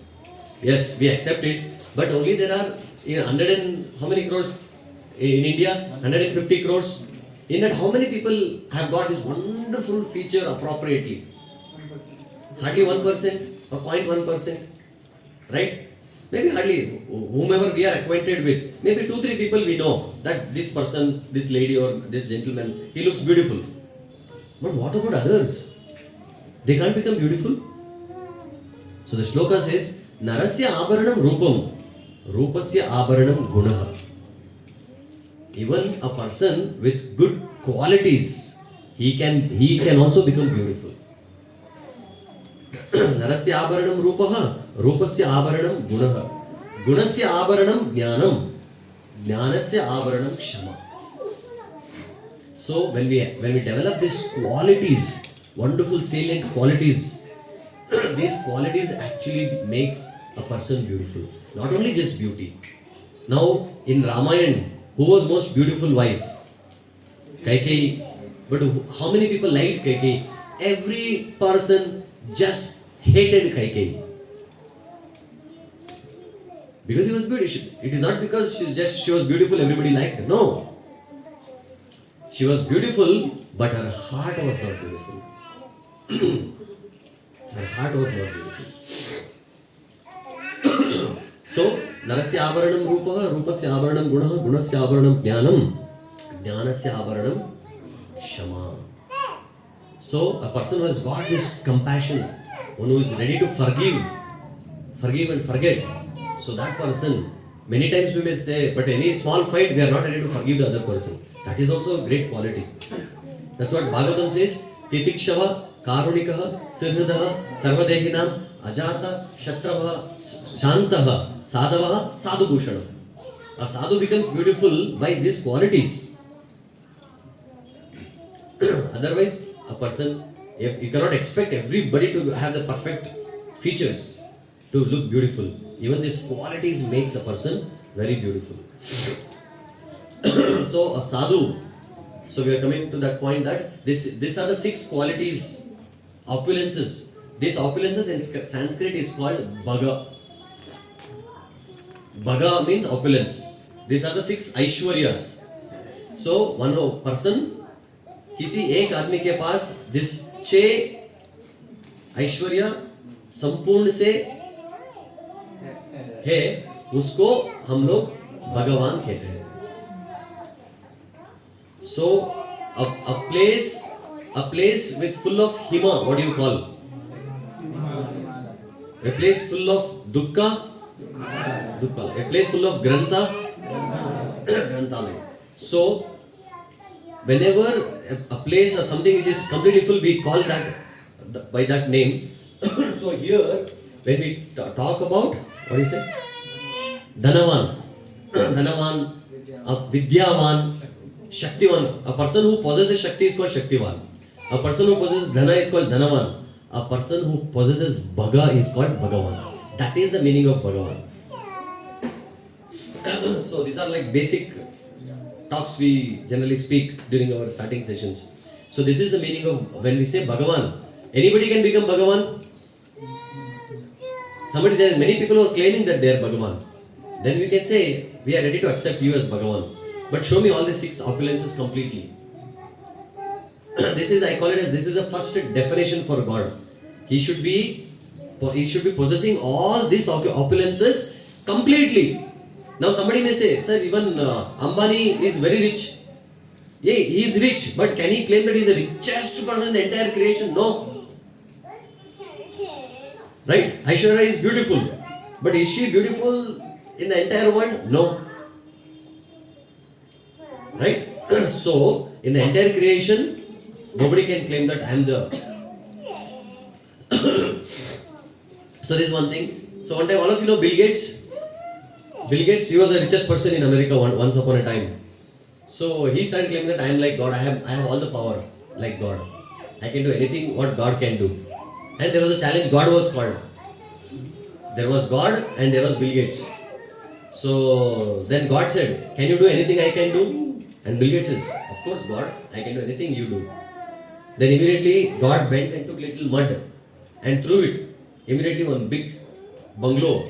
yes, we accept it, but only there are 100 and how many crores in India? 150 crores. In that, how many people have got this wonderful feature appropriately? Hardly 1% or 0.1%, right? Maybe hardly whomever we are acquainted with. Maybe 2-3 people we know that this person, this lady or this gentleman, he looks beautiful. But what about others? They can't become beautiful. So the shloka says, Narasya Abharanam Rupam, Rupasya Abharanam Gunaha. Even a person with good qualities, he can also become beautiful. Narasya Abharanam Rupaha, Rupasya Abharanam Gunaha. Gunasya Abharanam Jnanam, Jnanasya Abharanam Kshama. So when we develop these qualities, wonderful salient qualities, these qualities actually makes a person beautiful. Not only just beauty. Now in Ramayana, who was most beautiful wife? Kaikeyi. But how many people liked Kaikeyi? Every person just hated Kaikeyi. Because he was beautiful. It is not because she was beautiful, everybody liked her. No. She was beautiful, but her heart was not beautiful. Her heart was not beautiful. So, Narasya Abharanam Rupaha, Rupasya Abharanam Gunaha, Gunasya Abharanam Jnanam, Jnanasya Abharanam Shama. So, a person who has got this compassion, one who is ready to forgive and forget. So, that person, many times we may say, but any small fight, we are not ready to forgive the other person. That is also a great quality. That's what Bhagavatam says. Titikshava, Karunikaha, Sirhridaha, Sarvadehinam, Ajata, Shatravaha, Shantaha, Sadavaha, Sadhubhushanam. A sadhu becomes beautiful by these qualities. Otherwise, a person, you cannot expect everybody to have the perfect features to look beautiful. Even these qualities makes a person very beautiful. So a sadhu. So we are coming to that point that these are the 6 qualities, opulences. These opulences in Sanskrit is called bhaga. Bhaga means opulence. These are the 6 aishwaryas. So one person, किसी एक आदमी के पास this 6 ऐश्वर्य संपूर्ण से है, उसको हम लोग भगवान कहते हैं. So a place with full of hima, what do you call? A place full of dukkha. A place full of granthalaya. So whenever a place or something which is completely full, we call that by that name. So here, when we talk about, what do you say? Dhanavan, Vidyavan, Shaktivan. A person who possesses Shakti is called Shaktivan. A person who possesses Dhana is called Dhanavan. A person who possesses Bhaga is called Bhagavan. That is the meaning of Bhagavan. So these are like basic talks we generally speak during our starting sessions. So this is the meaning of when we say Bhagavan. Anybody can become Bhagavan. There are many people who are claiming that they are Bhagavan. Then we can say we are ready to accept you as Bhagavan. But show me all the 6 opulences completely. I call it as this is the first definition for God. He should be possessing all these opulences completely. Now somebody may say, sir, even Ambani is very rich. Yeah, he is rich, but can he claim that he is the richest person in the entire creation? No. Right? Aishwarya is beautiful, but is she beautiful in the entire world? No. Right? So, in the entire creation, nobody can claim that I am the... So this is one thing. So one time, all of you know Bill Gates? Bill Gates, he was the richest person in America once upon a time. So he started claiming that I am like God, I have all the power like God. I can do anything what God can do. And there was a challenge, God was called. There was God and there was Bill Gates. So then God said, can you do anything I can do? And Bill Gates says, of course God, I can do anything you do. Then immediately God bent and took little mud and threw it. Immediately one big bungalow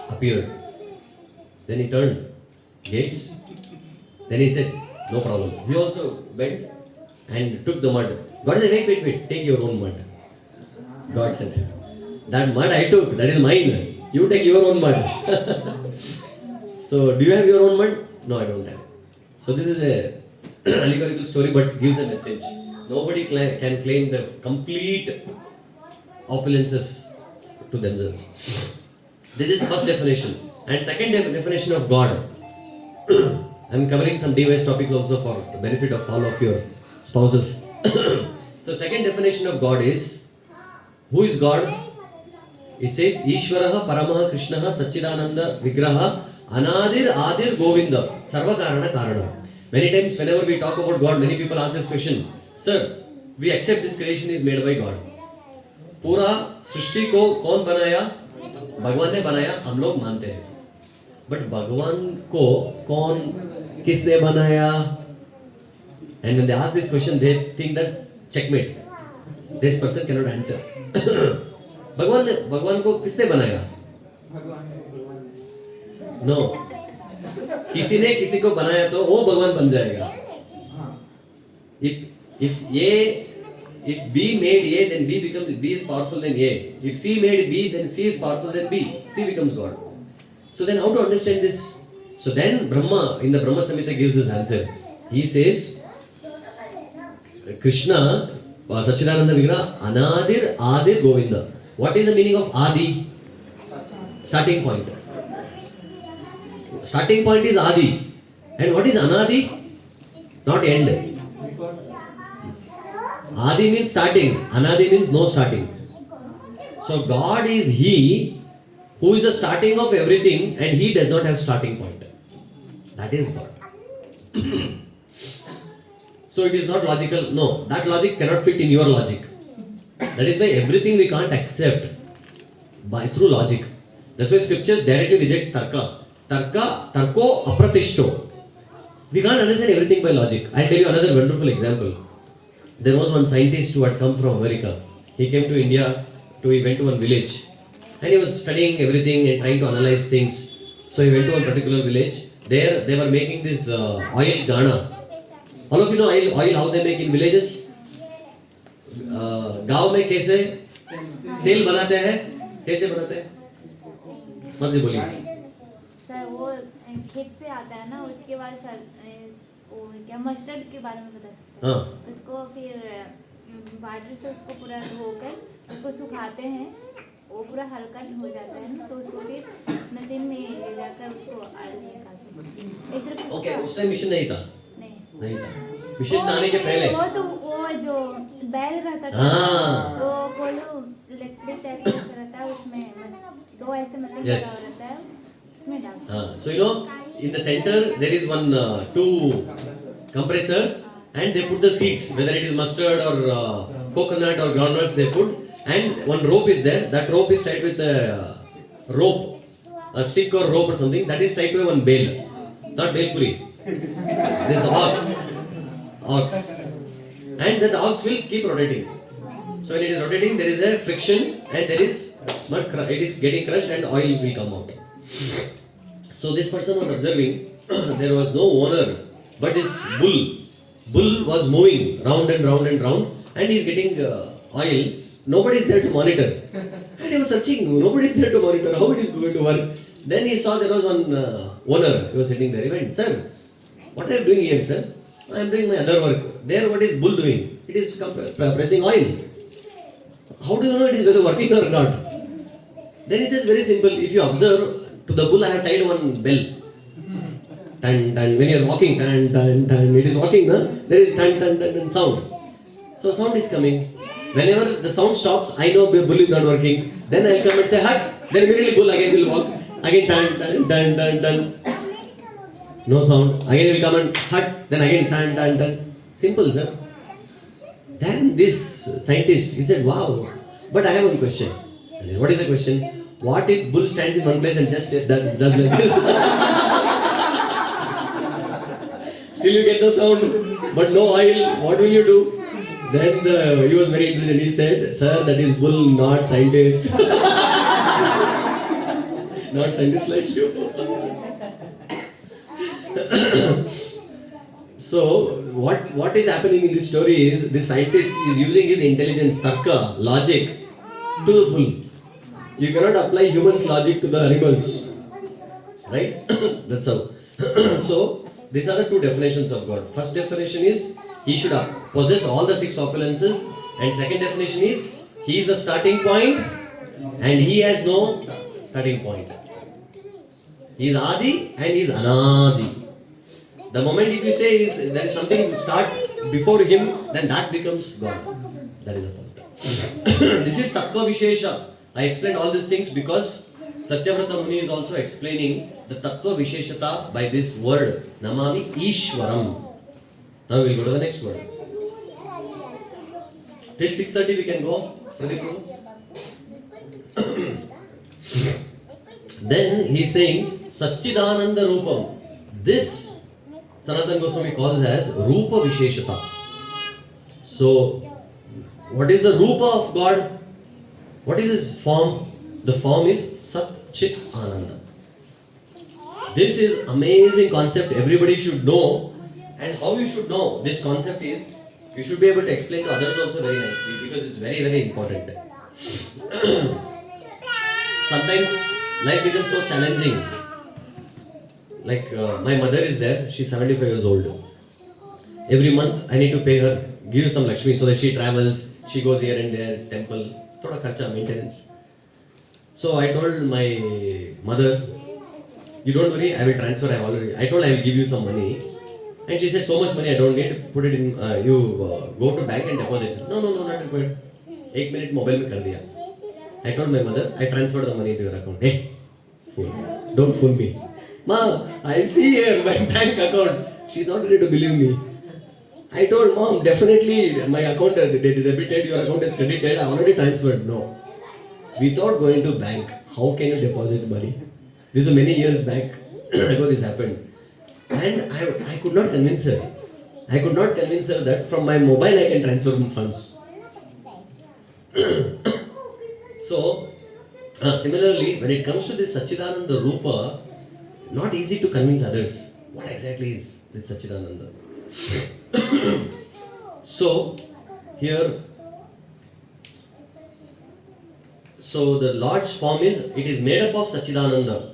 appeared. Then he turned, Gates. Then he said, no problem. He also bent and took the mud. God said, wait, take your own mud. God said, that mud I took, that is mine. You take your own mud. So, do you have your own mud? No, I don't have. So this is a allegorical story but gives a message. Nobody can claim the complete opulences to themselves. This is first definition. And second definition of God. I am covering some device topics also for the benefit of all of your spouses. So second definition of God is, who is God? It says, Ishvaraha Paramaha Krishnaha Satchidananda Vigraha Anadir Adir Govinda Sarva Karana Karana. Many times whenever we talk about God, many people ask this question, sir, we accept this creation is made by God. पूरा सृष्टि को कौन बनाया? भगवान ने बनाया, हम लोग मानते हैं. But भगवान को कौन किसने बनाया? And when they ask this question, they think that checkmate. This person cannot answer. भगवान को किसने बनाया? No. किसी ने किसी को बनाया तो वो भगवान बन जाएगा. If B made A, then B is powerful than A. If C made B, then C is powerful than B. C becomes God. So then how to understand this? So then Brahma, in the Brahma Samhita gives this answer. He says, Krishna, Satchidananda Vigraha, Anadir Adir Govinda. What is the meaning of Adi? Starting point. Starting point is Adi. And what is Anadi? not end. Adi means starting, Anadi means no starting. So God is He who is the starting of everything and He does not have starting point. That is God. So it is not logical. No, that logic cannot fit in your logic. That is why everything we can't accept by through logic. That's why scriptures directly reject tarka. Tarko apratishto. We can't understand everything by logic. I'll tell you another wonderful example. There was one scientist who had come from America. He came to India, he went to one village and he was studying everything and trying to analyze things. So he went to one particular village. There they were making this oil ghana. All of you know oil how they make in villages? गांव में कैसे तेल बनाते हैं? कैसे बनाते हैं? मत जी बोलिए. सर वो खेत से आता है ना, उसके बाद सर वो क्या मस्टर्ड के बारे में बता सकते हैं? हाँ. उसको फिर वाटर से उसको पूरा धोकर उसको सुखाते हैं, वो पूरा हल्का हो जाता है ना, तो उसको फिर मशीन में ले जाकर उसको ऑयल निकालते हैं. एक तरफ ओके, उस टाइम मिशन नहीं था. नहीं नहीं था. मिशन आने के पहले. वो जो बैल रहता था हाँ. तो बोलो इलेक्ट्रिक टाइप का ऐसा रहता है, उसमें दो ऐसे मशीन लगा हुआ रहता है, उसमें डाल. So you know, in the center there is one two compressor and they put the seeds, whether it is mustard or coconut or groundnuts they put, and one rope is there. That rope is tied with a rope, a stick or rope or something. That is tied to one bale, not belpuri. This ox, and that ox will keep rotating. So when it is rotating, there is a friction and there is it is getting crushed and oil will come out. So this person was observing, there was no owner, but this bull was moving round and round and round, and he is getting oil. Nobody is there to monitor. And he was searching, nobody is there to monitor how it is going to work. Then he saw there was one owner, he was sitting there. He went, "Sir, what are you doing here, sir?" "I am doing my other work." "There, what is bull doing?" "It is pressing oil." "How do you know it is whether working or not?" Then he says, "Very simple. If you observe, to the bull I have tied one bell. Tan, tan. When you are walking, tan, tan, tan. It is walking, no? There is tan, tan, tan, tan sound. So sound is coming. Whenever the sound stops, I know the bull is not working. Then I will come and say, hut. Then immediately bull again will walk. Again tan, tan, tan, tan, tan. No sound. Again he will come and hut. Then again tan, tan, tan. Simple, sir. Then this scientist, he said, wow. But I have one question. What is the question? What if bull stands in one place and just does like this? Still you get the sound, but no oil. What will you do? Then he was very intelligent. He said, "Sir, that is bull, not scientist." Not scientist like you. So what is happening in this story is this scientist is using his intelligence, tarka, logic to the bull. You cannot apply humans' logic to the animals, right? That's how. So these are the two definitions of God. First definition is He should possess all the six opulences, and second definition is He is the starting point, and He has no starting point. He is Adi and He is Anadi. The moment if you say there is something start before Him, then that becomes God. That is a point. This is Tattva Vishesha. I explained all these things because Satyavrata Muni is also explaining the Tattva Visheshata by this word Namami Ishwaram. Now we will go to the next word. Till 6:30 we can go. Then he is saying Satchidananda Rupam. This Sanatana Goswami calls as Rupa Visheshata. So what is the Rupa of God? What is his form? The form is Sat Chit Ananda. This is amazing concept everybody should know. And how you should know this concept is, you should be able to explain to others also very nicely because it's very, very important. Sometimes life becomes so challenging. Like my mother is there, she's 75 years old. Every month I need to pay her, give some Lakshmi so that she travels, she goes here and there, temple, thoda kharcha, maintenance. So I told my mother, you don't worry, I will transfer, I told I will give you some money And she said, so much money I don't need, put it in, go to bank and deposit. No, not required. 1 minute mobile mein kar diya. I told my mother, I transferred the money into your account. Hey, fool, don't fool me. Ma, I see here my bank account. She's not ready to believe me. I told mom, definitely my account, they debited, your account is credited, I already transferred. No. Without going to bank, how can you deposit money? This was many years back ago this happened. And I could not convince her. I could not convince her that from my mobile I can transfer funds. So, similarly, when it comes to this Satchidananda Rupa, not easy to convince others. What exactly is this Satchidananda? So, here, so the Lord's form is, it is made up of Satchidananda.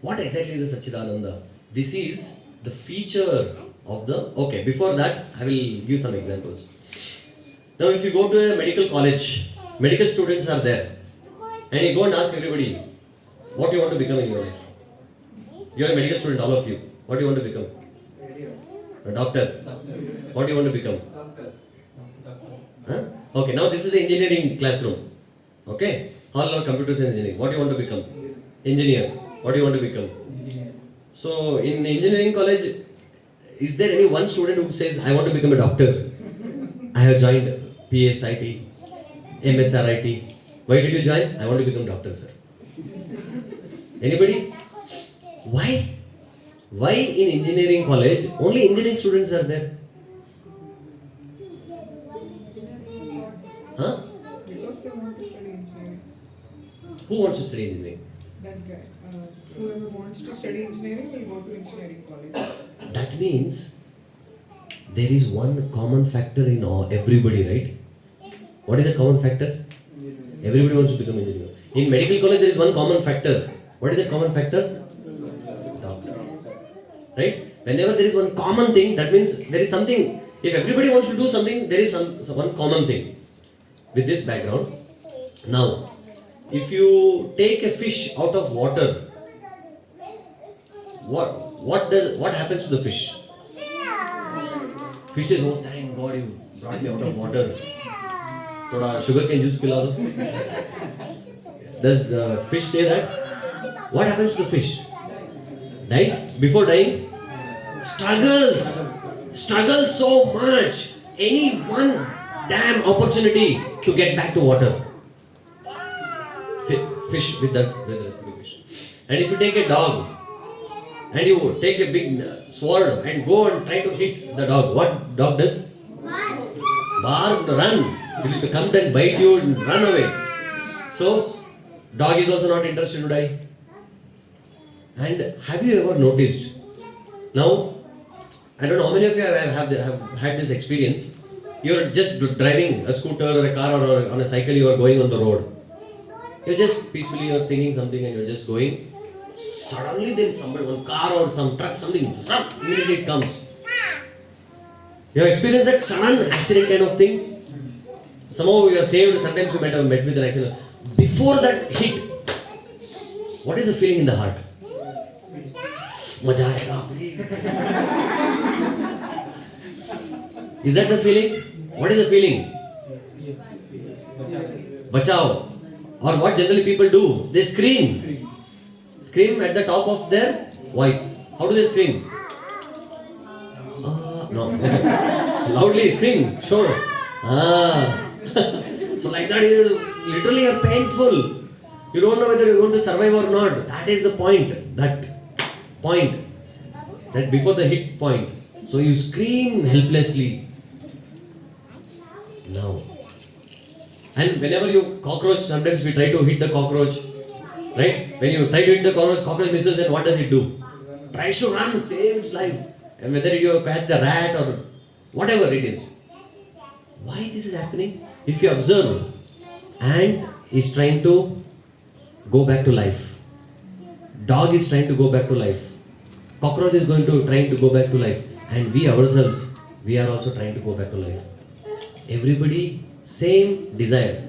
What exactly is the Satchidananda? This is the feature of the, okay, before that, I will give some examples. Now, if you go to a medical college, medical students are there, and you go and ask everybody, what do you want to become in your life? You are a medical student, all of you. What do you want to become? A doctor. What do you want to become? Huh? Okay, now this is an engineering classroom. Okay? All are computer science engineering. What do you want to become? Engineer. What do you want to become? So, in engineering college, is there any one student who says, I want to become a doctor? I have joined PSIT, MSRIT. Why did you join? I want to become doctor, sir. Anybody? Why? Why in engineering college only engineering students are there? Huh? Because they want to study engineering. Who wants to study engineering? That guy, whoever wants to study engineering will go to engineering college. That means there is one common factor in everybody, right? What is the common factor? Everybody wants to become engineer. In medical college there is one common factor. What is the common factor? Doctor. Right? Whenever there is one common thing, that means there is something. If everybody wants to do something, there is one common thing. With this background, now, if you take a fish out of water, what happens to the fish? Fish says, oh thank God you brought me out of water. Thoda sugar cane juice pila do. Does the fish say that? What happens to the fish? Dies? Before dying? Struggles so much. Any one damn opportunity to get back to water. Fish with that fish. And if you take a dog and you take a big sword and go and try to hit the dog, what dog does? Bark, run. It will come and bite you and run away. So, dog is also not interested to die. And have you ever noticed? Now, I don't know how many of you have had this experience. You're just driving a scooter or a car or on a cycle, you are going on the road. You're just peacefully, you're thinking something and you're just going. Suddenly there is somebody, one car or some truck, something, immediately it comes. You have experienced that sudden accident kind of thing? Somehow you are saved, sometimes you might have met with an accident. Before that hit, what is the feeling in the heart? Maja aayega. Is that the feeling? What is the feeling? Bachao. Or what generally people do? They scream. Scream at the top of their voice. How do they scream? No. Loudly scream. Sure. So like that is literally painful. You don't know whether you're going to survive or not. That is the point. That point. That before the hit point. So you scream helplessly. Now. And whenever you cockroach, sometimes we try to hit the cockroach. Right? When you try to hit the cockroach misses, and what does it do? Tries to run, saves life. And whether you catch the rat or whatever it is. Why this is happening? If you observe, ant is trying to go back to life. Dog is trying to go back to life. Cockroach is trying to go back to life. And we ourselves, we are also trying to go back to life. Everybody, same desire.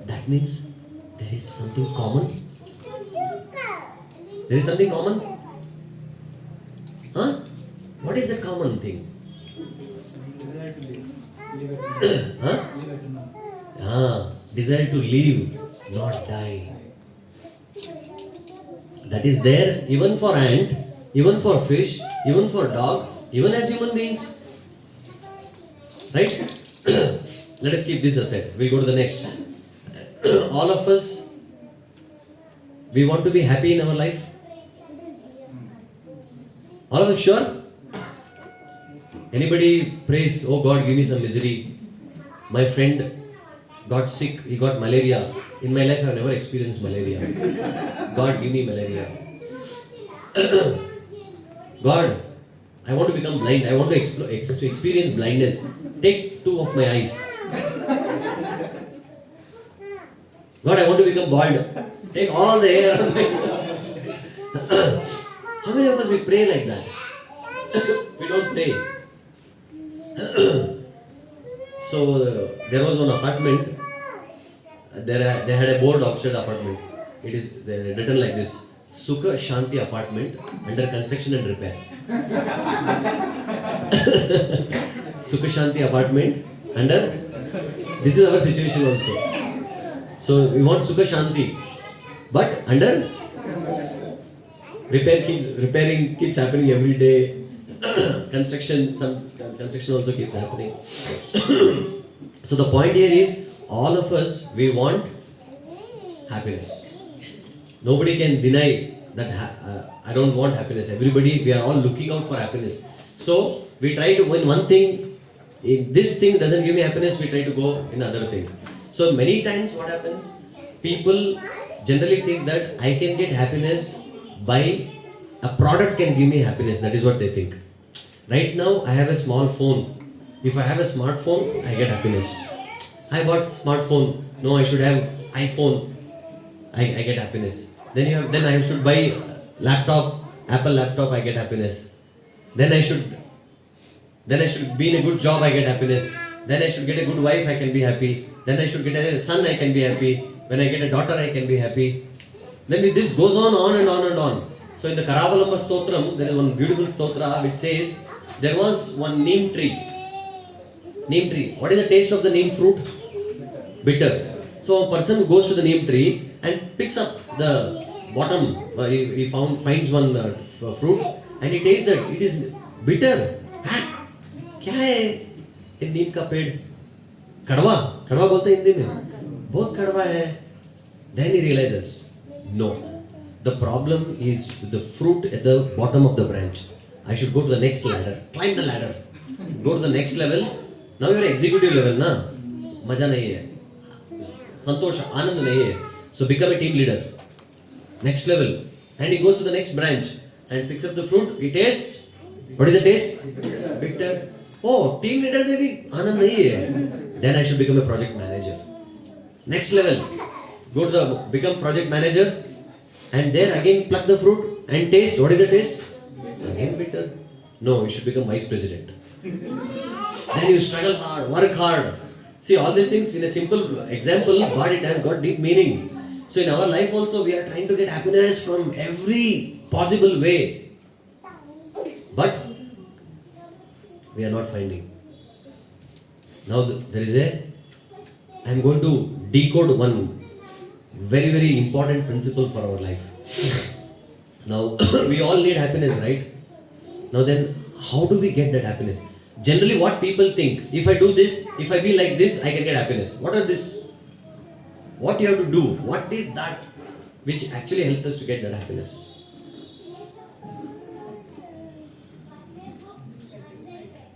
That means there is something common. There is something common? Huh? What What is the common thing? Desire to live. Live eternal. Huh? Live eternal. Desire to live, not die. That is there even for ant, even for fish, even for dog, even as human beings. Right? Let us keep this aside. We'll go to the next. All of us, we want to be happy in our life. All of us sure? Anybody prays, oh God, give me some misery. My friend got sick, he got malaria. In my life, I have never experienced malaria. God, give me malaria. God, I want to become blind. I want to experience blindness. Take 2 of my eyes. God, I want to become bald. Take all the hair on me. How many of us we pray like that? We don't pray. So there was one apartment. They had a board outside the apartment. It is written like this: Sukha Shanti apartment under construction and repair. Sukha Shanti apartment under. This is our situation also. So we want Sukha Shanti, but under repairing keeps happening every day. Construction also keeps happening. So the point here is, all of us, we want happiness. Nobody can deny that I don't want happiness. Everybody, we are all looking out for happiness. So we try to, when one thing, if this thing doesn't give me happiness, we try to go in other thing. So many times what happens, people generally think that I can get happiness by a product can give me happiness. That is what they think. Right now I have a small phone. If I have a smartphone, I get happiness. I bought smartphone. No, I should have iPhone. I get happiness. Then I should buy laptop, Apple laptop. I get happiness. Then I should be in a good job. I get happiness. Then I should get a good wife. I can be happy. Then I should get a son. I can be happy. When I get a daughter, I can be happy. Then this goes on and on and on. So in the Karavalamba Stotram, there is one beautiful stotra which says there was one neem tree. Neem tree. What is the taste of the neem fruit? Bitter. So a person goes to the neem tree and picks up the bottom. He finds one fruit and he tastes that it is bitter. क्या है ये नीम का पेड़? कड़वा बोलते हैं हिंदी में. बहुत कड़वा है. Then he realizes, no. The problem is the fruit at the bottom of the branch. I should go to the next ladder. Climb the ladder. Go to the next level. Now you are executive level, na? मजा नहीं है. संतोष, आनंद नहीं है. So become a team leader. Next level. And he goes to the next branch and picks up the fruit. He tastes. What is the taste? Bitter. Oh, team leader में भी आनंद नहीं है. Then I should become a project manager. Next level. Go to the become project manager. And there again pluck the fruit and taste. What is the taste? Again bitter. No, you should become vice president. Then you struggle hard, work hard. See, all these things in a simple example, but it has got deep meaning. So in our life also, we are trying to get happiness from every possible way. But we are not finding. Now there is I am going to decode one very, very important principle for our life. Now, we all need happiness, right? Now then, how do we get that happiness? Generally, what people think, if I do this, if I be like this, I can get happiness. What are this? What you have to do? What is that which actually helps us to get that happiness?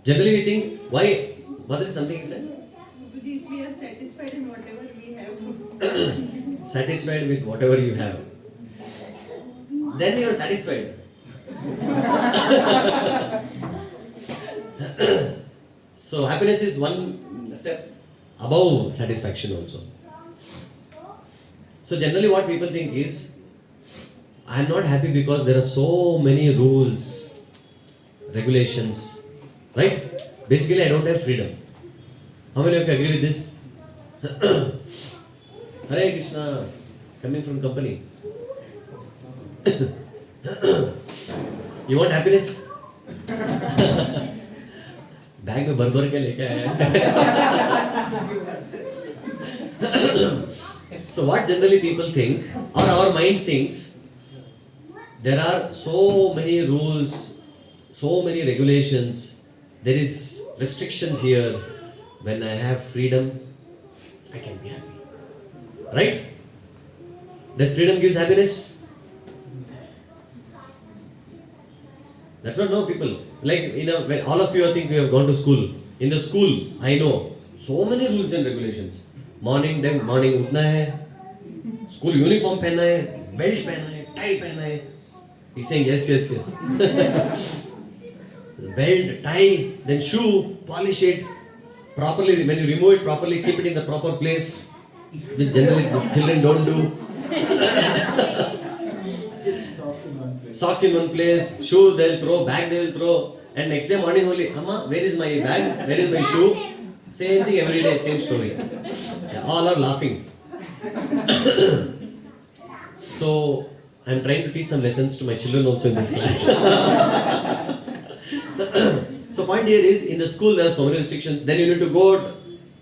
Generally, we think, why? What is something you said? If we are satisfied in whatever we have, Satisfied with whatever you have. Then you are satisfied. So happiness is one step above satisfaction also. So generally what people think is, I am not happy because there are so many rules, regulations, right? Basically I don't have freedom. How many of you agree with this? Hare Krishna, coming from company. You want happiness? Bag में भर भर के लेके आया So what generally people think, or our mind thinks, there are so many rules, so many regulations, there is restrictions here. When I have freedom, I can be happy. Right? Does freedom gives happiness? That's what no people. Like when all of you I think you have gone to school. In the school, I know so many rules and regulations. Morning उठना है, school uniform पहनना है, belt पहनना है, tie पहनना है. He's saying yes. Belt, tie, then shoe, polish it properly. When you remove it properly, keep it in the proper place. Which generally children don't do. Socks in one place, shoe they'll throw, bag they will throw, and next day morning only, Amma, where is my bag? Where is my shoe? Same thing every day, same story. Yeah, all are laughing. So I'm trying to teach some lessons to my children also in this class. So point here is, in the school there are so many restrictions. Then you need to go at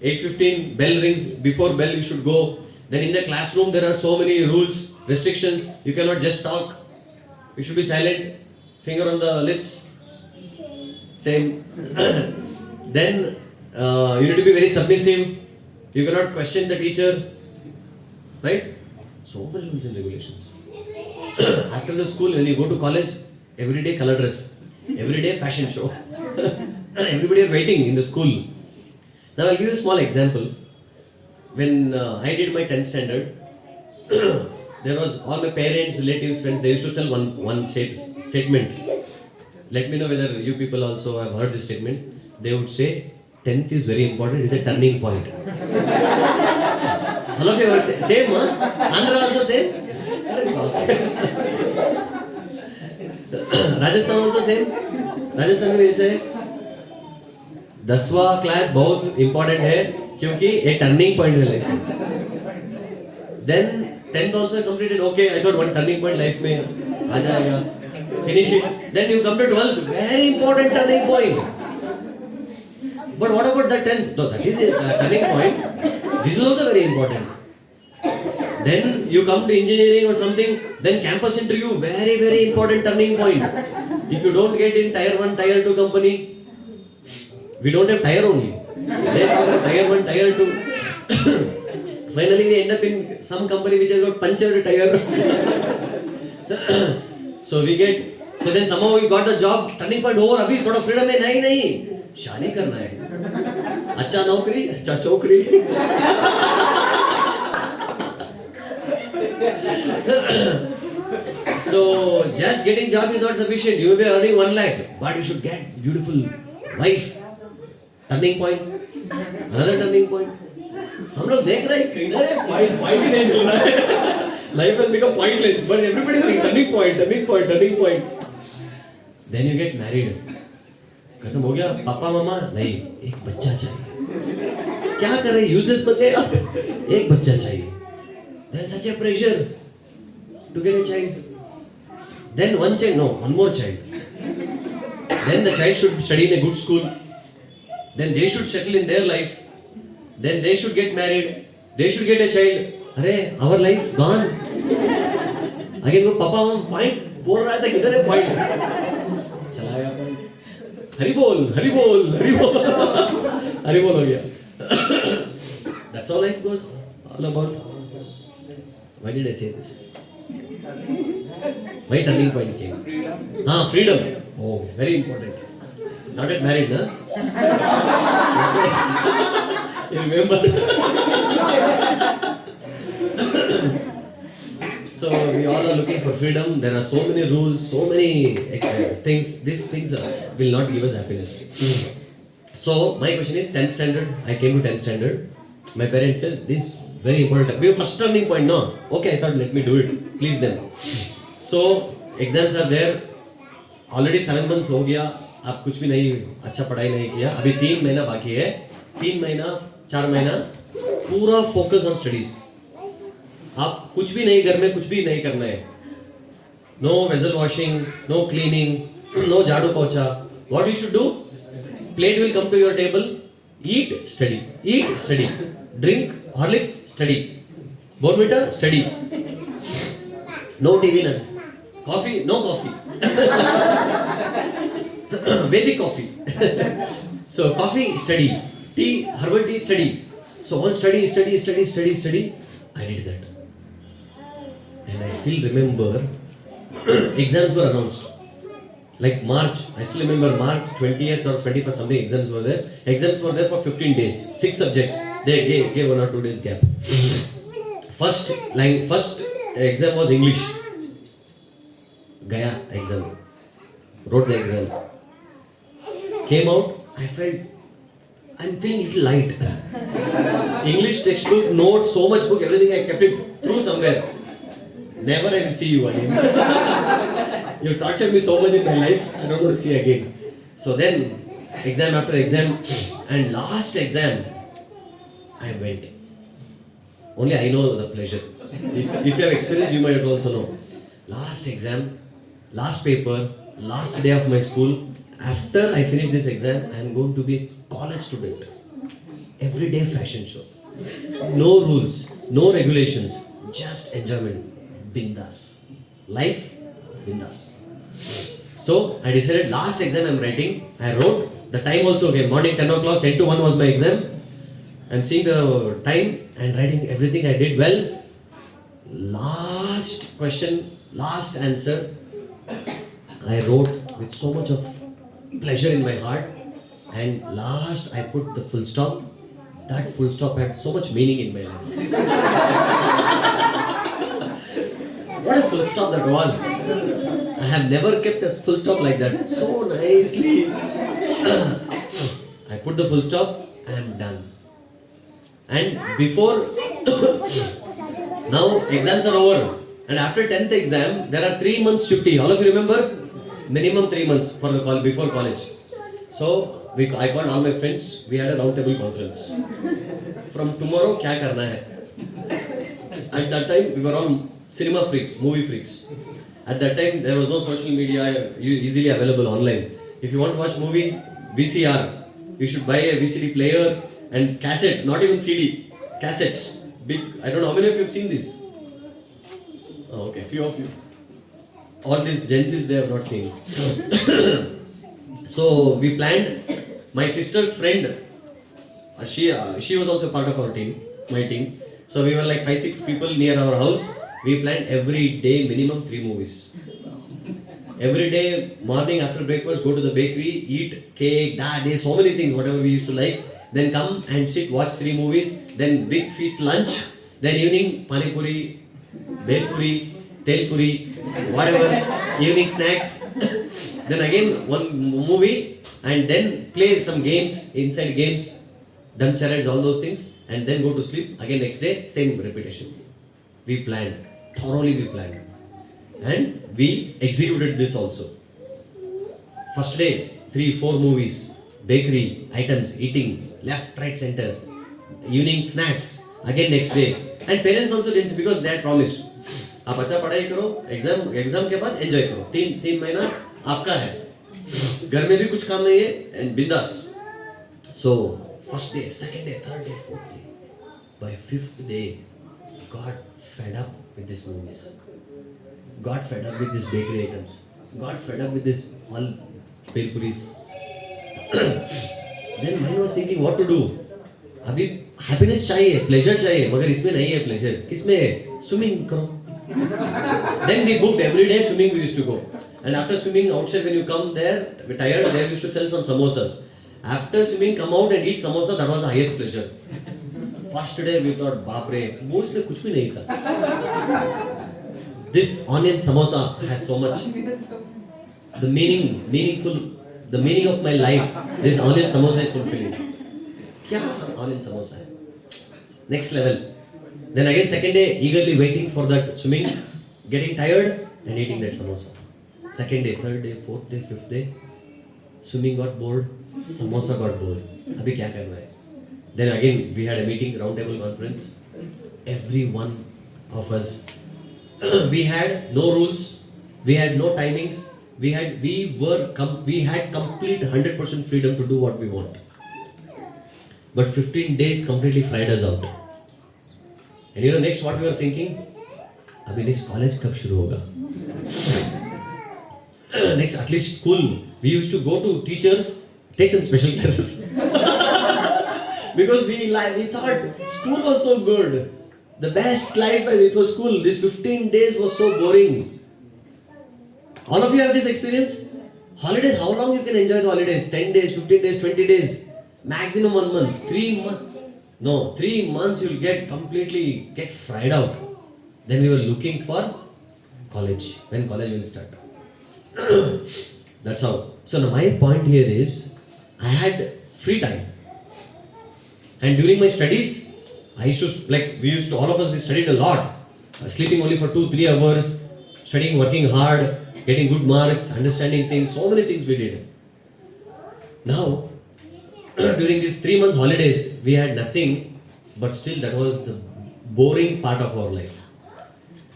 8:15, bell rings. Before bell you should go. Then in the classroom there are so many rules, restrictions. You cannot just talk. You should be silent. Finger on the lips. Same. Then you need to be very submissive. You cannot question the teacher. Right? So many rules and regulations. After the school, when you go to college, every day color dress, every day fashion show. Everybody are waiting in the school. Now I'll give you a small example. When I did my 10th standard, there was all my parents, relatives, friends, they used to tell one statement. Let me know whether you people also have heard this statement. They would say, 10th is very important, it's a turning point. All of you heard same, huh? Andhra also same? Rajasthan also same? Rajasthan में ऐसे 10वां class बहुत important है क्योंकि एक turning point है life में. Then 10th also completed. Okay, I thought one turning point life में आ जाएगा. Finish it. Then you come to 12th. Very important turning point. But what about the 10th? No, that is a turning point. This is also very important. Then you come to engineering or something. Then campus interview. Very, very important turning point. If you don't get in tier 1, tier 2 company, we don't have tier only. They talk about tier 1, tier 2. Finally, we end up in some company which has got punctured tire. So then somehow we got the job. Turning point over. अभी थोड़ा freedom है. नहीं. शादी करना है. अच्छा नौकरी, अच्छा चौकरी. So just getting job is not sufficient. You may be earning 1 lakh, but you should get beautiful wife. Turning point. Another turning point. हम लोग देख रहे हैं किधर है पॉइंट ही नहीं मिल रहा है. Life has become pointless, but everybody is saying turning point. Then you get married. खत्म हो गया. पापा मामा नहीं, एक बच्चा चाहिए. क्या कर रहे? यूजलेस बन गए आप. एक बच्चा चाहिए. Then such a pressure to get a child. Then one child, no, one more child. Then the child should study in a good school. Then they should settle in their life. Then they should get married. They should get a child. अरे our life gone. Again वो पापा मामा point बोल रहा था किधर है point? चला गया point. हरि बोल हो गया. That's how life goes all about. Why did I say this? Why turning point came? Freedom. Oh, very important. Not yet married, huh? You remember? So we all are looking for freedom. There are so many rules, so many things. These things will not give us happiness. So my question is 10th standard. I came to 10th standard. My parents said this very important. We have first turning point, no? Okay, I thought let me do it. Please them. So exams are there. Already 7 months हो गया. आप कुछ भी नहीं अच्छा पढ़ाई नहीं किया. अभी 3 महीना बाकी है. 3 महीना 4 महीना पूरा फोकस ऑन स्टडीज. आप कुछ भी नहीं घर में कुछ भी नहीं करना है. No vessel washing, no cleaning, no झाड़ू पोछा. What you should do? plate will come to your table, eat, study, drink, Horlicks, study, Bournvita, study. No TV, none. Coffee, no coffee. Vedic coffee. So coffee, study. Tea, herbal tea, study. So all study. I did that. And I still remember exams were announced. Like March, I still remember March 20th or 21st, something exams were there. Exams were there for 15 days, 6 subjects. They gave 1 or 2 days gap. First exam was English. Gaya exam. Wrote the exam. Came out, I'm feeling a little light. English textbook, notes, so much book, everything I kept it through somewhere. Never I will see you again. You tortured me so much in my life, I don't want to see again. So then, exam after exam, and last exam, I went. Only I know the pleasure. If you have experience, you might also know. Last exam, last paper, last day of my school. After I finish this exam, I am going to be a college student. Everyday fashion show. No rules, no regulations, just enjoyment. Bindas. Life, bindas. So I decided last exam I am writing. I wrote. The time also came. Morning 10 o'clock, 10 to 1 was my exam. I am seeing the time and writing everything I did well. Last question, last answer, I wrote with so much of pleasure in my heart, and last I put the full stop. That full stop had so much meaning in my life. What a full stop that was. I have never kept a full stop like that. So nicely. I put the full stop, I am done. And before, now exams are over. And after 10th exam, there are 3 months chutti. All of you remember? Minimum 3 months for the before college. So I called all my friends. We had a round table conference. From tomorrow, kya karna hai? At that time, we were all cinema freaks, movie freaks. At that time, there was no social media easily available online. If you want to watch movie, VCR. You should buy a VCD player and cassette, not even CD, cassettes. Big. I don't know how many of you have seen this. Oh, okay, few of you. All these Gen Zs they have not seen. So we planned. My sister's friend, she was also part of our team, my team. So we were like 5-6 people near our house. We planned every day minimum 3 movies. Every day morning after breakfast, go to the bakery, eat cake, there's so many things, whatever we used to like. Then come and sit, watch 3 movies. Then big feast lunch. Then evening pani puri, bel puri, tel puri, whatever. Evening snacks. Then again one movie, and then play some games, inside games, dumb charades, all those things, and then go to sleep. Again next day, same repetition. We planned, thoroughly we planned. And we executed this also. First day, 3-4 movies, bakery, items, eating, left, right, center, evening snacks, again next day. And parents also didn't, because they had promised. आप अच्छा पढ़ाई करो, exam के बाद enjoy करो, 3 महीना आपका है, घर में भी कुछ काम नहीं है, and bindas. So first day, second day, third day, fourth day, by 5th day, got fed up with these movies, got fed up with these bakery items, got fed up with this all bel puris. Then mind was thinking what to do. अभी happiness चाहिए, pleasure चाहिए, मगर इसमें नहीं है pleasure. किसमें है? Swimming करो. Then we booked every day swimming. We used to go, and after swimming outside, when you come there, we're tired. They used to sell some samosas. After swimming, come out and eat samosa. That was the highest pleasure. First day we thought, बाप रे, वो इसमें कुछ भी नहीं था. This onion samosa has so much. The meaning of my life. This onion samosa is fulfilling. क्या onion samosa है? Next level. Then again second day, eagerly waiting for that swimming, getting tired and eating that samosa. Second day, third day, fourth day, fifth day, swimming got bored, samosa got bored. अभी क्या करना है? Then again we had a meeting, round table conference. Every one of us, we had no rules, we had no timings, we had complete 100% freedom to do what we want. But 15 days completely fried us out. And you know next what we were thinking? Abhi next college kab shuru hoga? Next at least school. We used to go to teachers, take some special classes. Because we thought school was so good. The best life it was school. This 15 days was so boring. All of you have this experience? Holidays, how long you can enjoy the holidays? 10 days, 15 days, 20 days. Maximum 1 month. 3 months. No, 3 months you'll get fried out. Then we were looking for college. When college will start. That's how. So now my point here is, I had free time. And during my studies, all of us, we studied a lot. Sleeping only for 2-3 hours, studying, working hard, getting good marks, understanding things, so many things we did. Now, during these 3 months holidays, we had nothing, but still that was the boring part of our life.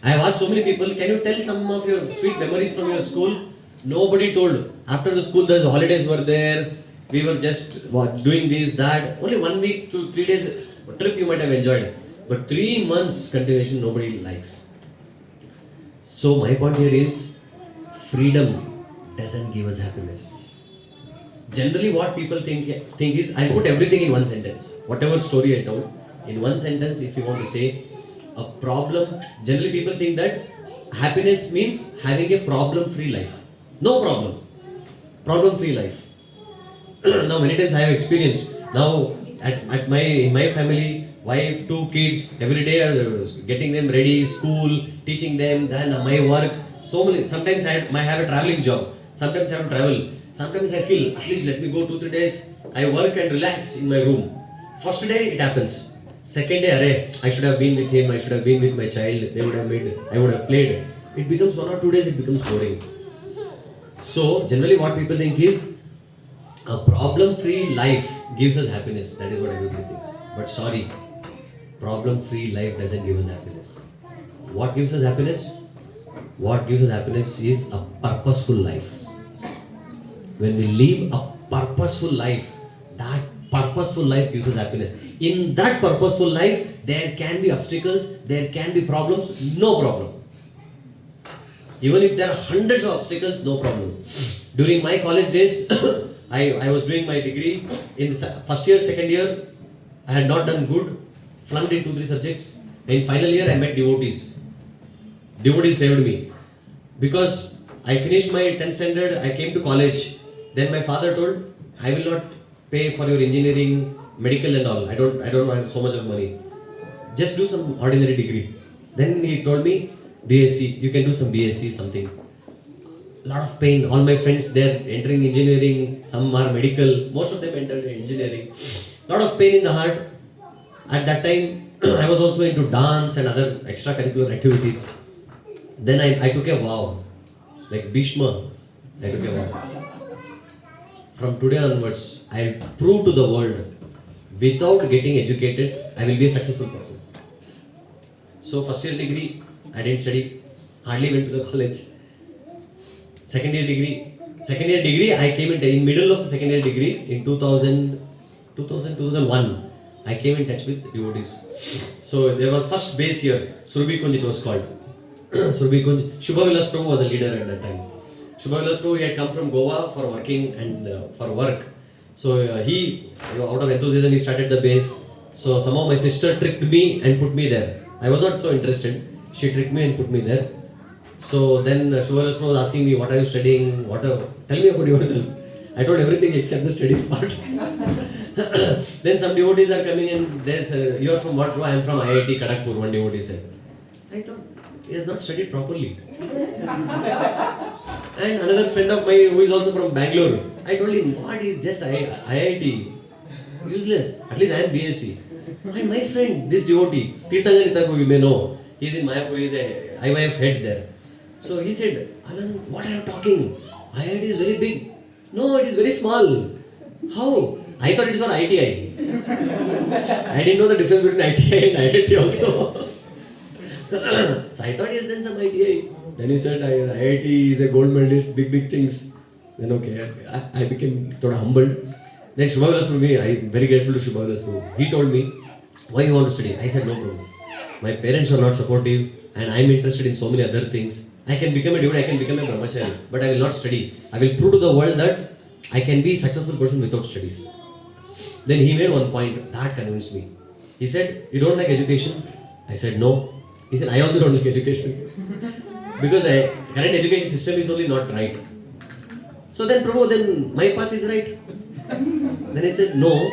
I have asked so many people, can you tell some of your sweet memories from your school? Nobody told. After the school, the holidays were there. We were just doing this, that. Only 1 week to 3 days trip you might have enjoyed. But 3 months continuation, nobody likes. So my point here is, freedom doesn't give us happiness. Generally what people think is, I put everything in one sentence. Whatever story I told, in one sentence if you want to say, a problem, generally people think that happiness means having a problem-free life. No problem. Problem-free life. Now many times I have experienced. Now in my family, wife, 2 kids, every day I was getting them ready, school, teaching them, then my work. So many. Sometimes I have a traveling job. Sometimes I have to travel. Sometimes I feel, at least let me go 2-3 days. I work and relax in my room. First day it happens. Second day, I should have been with him. I should have been with my child. I would have played. It becomes 1 or 2 days. It becomes boring. So generally, what people think is, a problem-free life gives us happiness. That is what everybody thinks. But sorry, problem-free life doesn't give us happiness. What gives us happiness? What gives us happiness is a purposeful life. When we live a purposeful life, that purposeful life gives us happiness. In that purposeful life, there can be obstacles, there can be problems, no problem. Even if there are hundreds of obstacles, no problem. During my college days, I was doing my degree. In first year, second year, I had not done good, flunked in 2-3 subjects. In final year, I met devotees. Devotees saved me. Because I finished my 10th standard, I came to college. Then my father told, I will not pay for your engineering, medical and all. I don't have so much of money. Just do some ordinary degree. Then he told me, BSc, you can do some BSc, something. Lot of pain. All my friends, they're entering engineering, some are medical, most of them entered engineering. Lot of pain in the heart. At that time, I was also into dance and other extracurricular activities. Then I took a vow, like Bhishma, I took a vow. From today onwards, I'll prove to the world, without getting educated, I will be a successful person. So first year degree, I didn't study, hardly went to the college. Second year degree, I came in middle of the second year degree in 2001. I came in touch with devotees. So there was first base year, Surabhi Kunj it was called. Surabhi Kunj, Shubha Vilas Prabhu was a leader at that time. Shubha Vilas Prabhu, he had come from Goa for working and for work. So he, out of enthusiasm, he started the base. So somehow my sister tricked me and put me there. I was not so interested. She tricked me and put me there. So then Shubha Vilas Prabhu was asking me, what are you studying? Tell me about yourself. I told everything except the studies part. Then some devotees are coming and they say, you are from what? I am from IIT Kharagpur, one devotee said. I thought, he has not studied properly. And another friend of mine who is also from Bangalore, I told him, what is just IIT? Useless. At least I am BSc. And my friend, this devotee, Tirthanganita, who you may know, he is in Mayapur, he is a IYF head there. So he said, Anand, what are you talking? IIT is very big. No, it is very small. How? I thought it is for ITI. I didn't know the difference between ITI and IIT also. So I thought he has done some ITI. Then he said IIT is a gold medalist, big things. Then okay, I became thoda humbled. Then Shubha Vilas Prabhu, I am very grateful to Shubha Vilas Prabhu. He told me, why you want to study? I said, no Prabhu. My parents are not supportive and I am interested in so many other things. I can become a devotee, I can become a brahmachari, but I will not study. I will prove to the world that I can be a successful person without studies. Then he made one point that convinced me. He said, you don't like education? I said, no. He said, I also don't like education. Because the current education system is only not right. So then Prabhu, then my path is right. Then I said, no.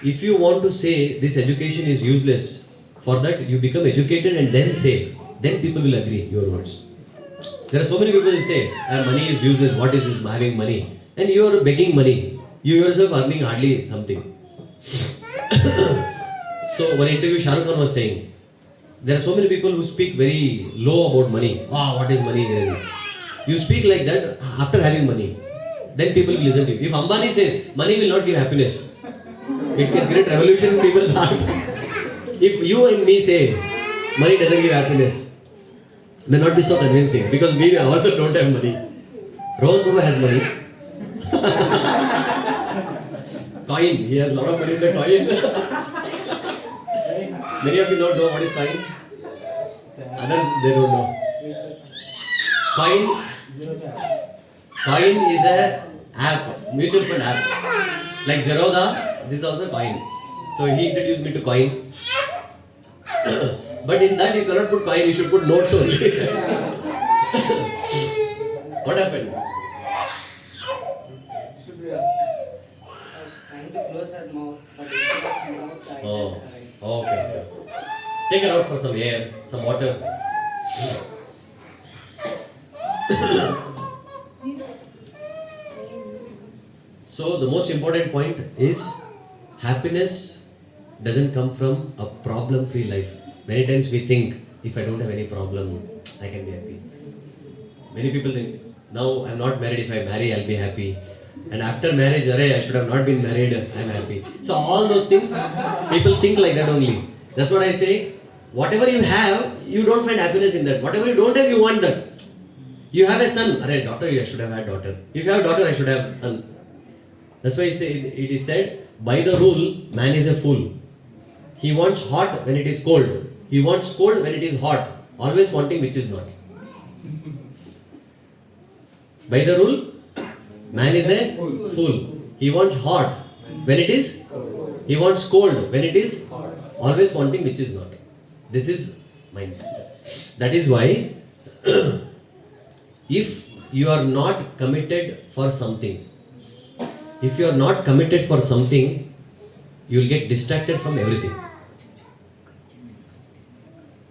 If you want to say this education is useless, for that you become educated and then say, then people will agree your words. There are so many people who say, money is useless, what is this having money? And you are begging money. You yourself earning hardly something. So one interview Shah Rukh Khan was saying, there are so many people who speak very low about money. What is money? You speak like that after having money. Then people will listen to you. If Ambani says, money will not give happiness, it can create revolution in people's heart. If you and me say, money doesn't give happiness, may not be so convincing because we ourselves don't have money. Rohan Prabhu has money. Coin, he has a lot of money in the coin. Many of you don't know what is coin. Others, they don't know. Coin is a app, mutual fund app. Like Zerodha, this is also coin. So he introduced me to coin. But in that you cannot put coin, you should put notes only. What happened? Trying to close her mouth, but it's not Oh, okay. Take her out for some air, some water. So the most important point is happiness doesn't come from a problem-free life. Many times we think, if I don't have any problem, I can be happy. Many people think, now I'm not married, if I marry, I'll be happy. And after marriage, I should have not been married, I'm happy. So all those things, people think like that only. That's what I say. Whatever you have, you don't find happiness in that. Whatever you don't have, you want that. You have a son, daughter, I should have had daughter. If you have a daughter, I should have son. That's why it is said, by the rule, man is a fool. He wants hot when it is cold. He wants cold when it is hot. Always wanting which is not. By the rule, man is a fool. He wants hot when it is, he wants cold when it is, always wanting which is not. This is mind business. That is why, if you are not committed for something, if you are not committed for something, you will get distracted from everything.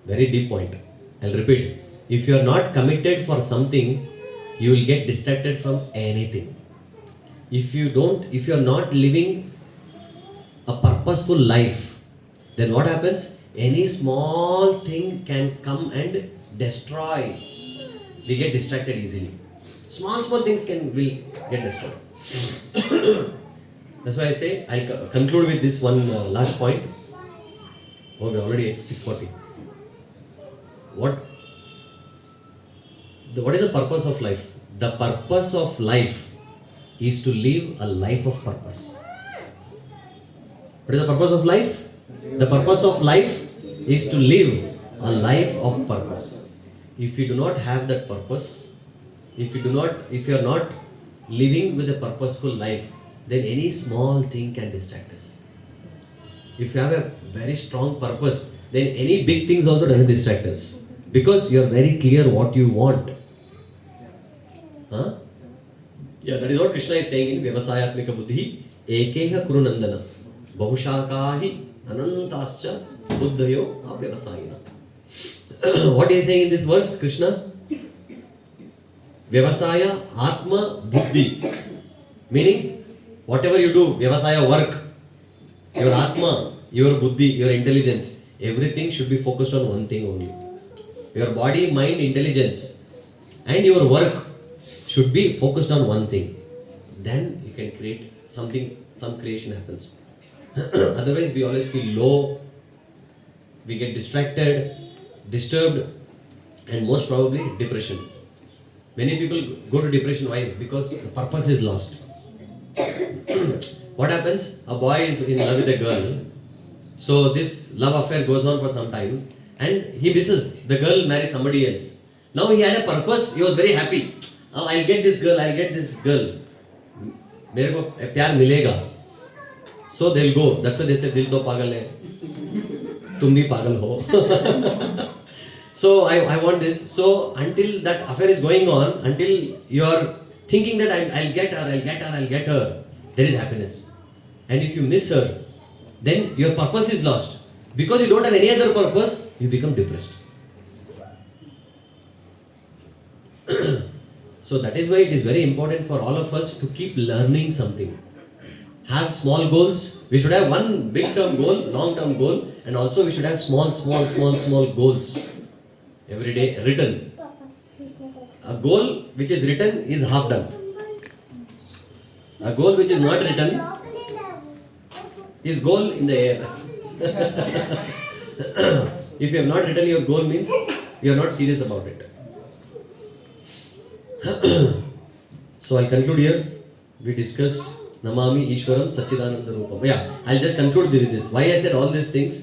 Very deep point. I'll repeat. If you are not committed for something, you will get distracted from anything. If you are not living a purposeful life, then what happens? Any small thing can come and destroy. We get distracted easily. Small things will get destroyed. That's why I say, I'll conclude with this one last point. Oh, we're already at 6:40. What is the purpose of life? The purpose of life is to live a life of purpose. What is the purpose of life? The purpose of life is to live a life of purpose. If you do not have that purpose, if you are not living with a purposeful life, then any small thing can distract us. If you have a very strong purpose, then any big things also doesn't distract us. Because you are very clear what you want. Huh? Yeah, that is what Krishna is saying in Vyavasayatmika Buddhi. Ekeha Kuru Nandana. Bahushakahi Anantascha Buddhayo Avyavasayina. What is he saying in this verse, Krishna? Vyavasaya Atma Buddhi. Meaning, whatever you do, Vyavasaya work, your Atma, your Buddhi, your intelligence, everything should be focused on one thing only. Your body, mind, intelligence and your work should be focused on one thing. Then you can create something, some creation happens. Otherwise we always feel low, we get distracted, disturbed, and most probably depression. Many people go to depression. Why? Because the purpose is lost. What happens? A boy is in love with a girl. So this love affair goes on for some time, and he misses. The girl marries somebody else. Now he had a purpose. He was very happy. Oh, I'll get this girl. I'll get this girl. मेरे को प्यार मिलेगा. So they'll go. That's why they say दिल तो पागल है. तुम भी पागल हो. So I want this. So until that affair is going on, until you are thinking that I'll get her, there is happiness. And if you miss her, then your purpose is lost. Because you don't have any other purpose, you become depressed. So that is why it is very important for all of us to keep learning something. Have small goals. We should have one big term goal, long term goal, and also we should have small goals. Every day written. A goal which is written is half done. A goal which is not written is goal in the air. If you have not written your goal, means you are not serious about it. So I'll conclude here. We discussed Namami Ishwaram Sachidananda Rupam. Yeah, I'll just conclude with this. Why I said all these things?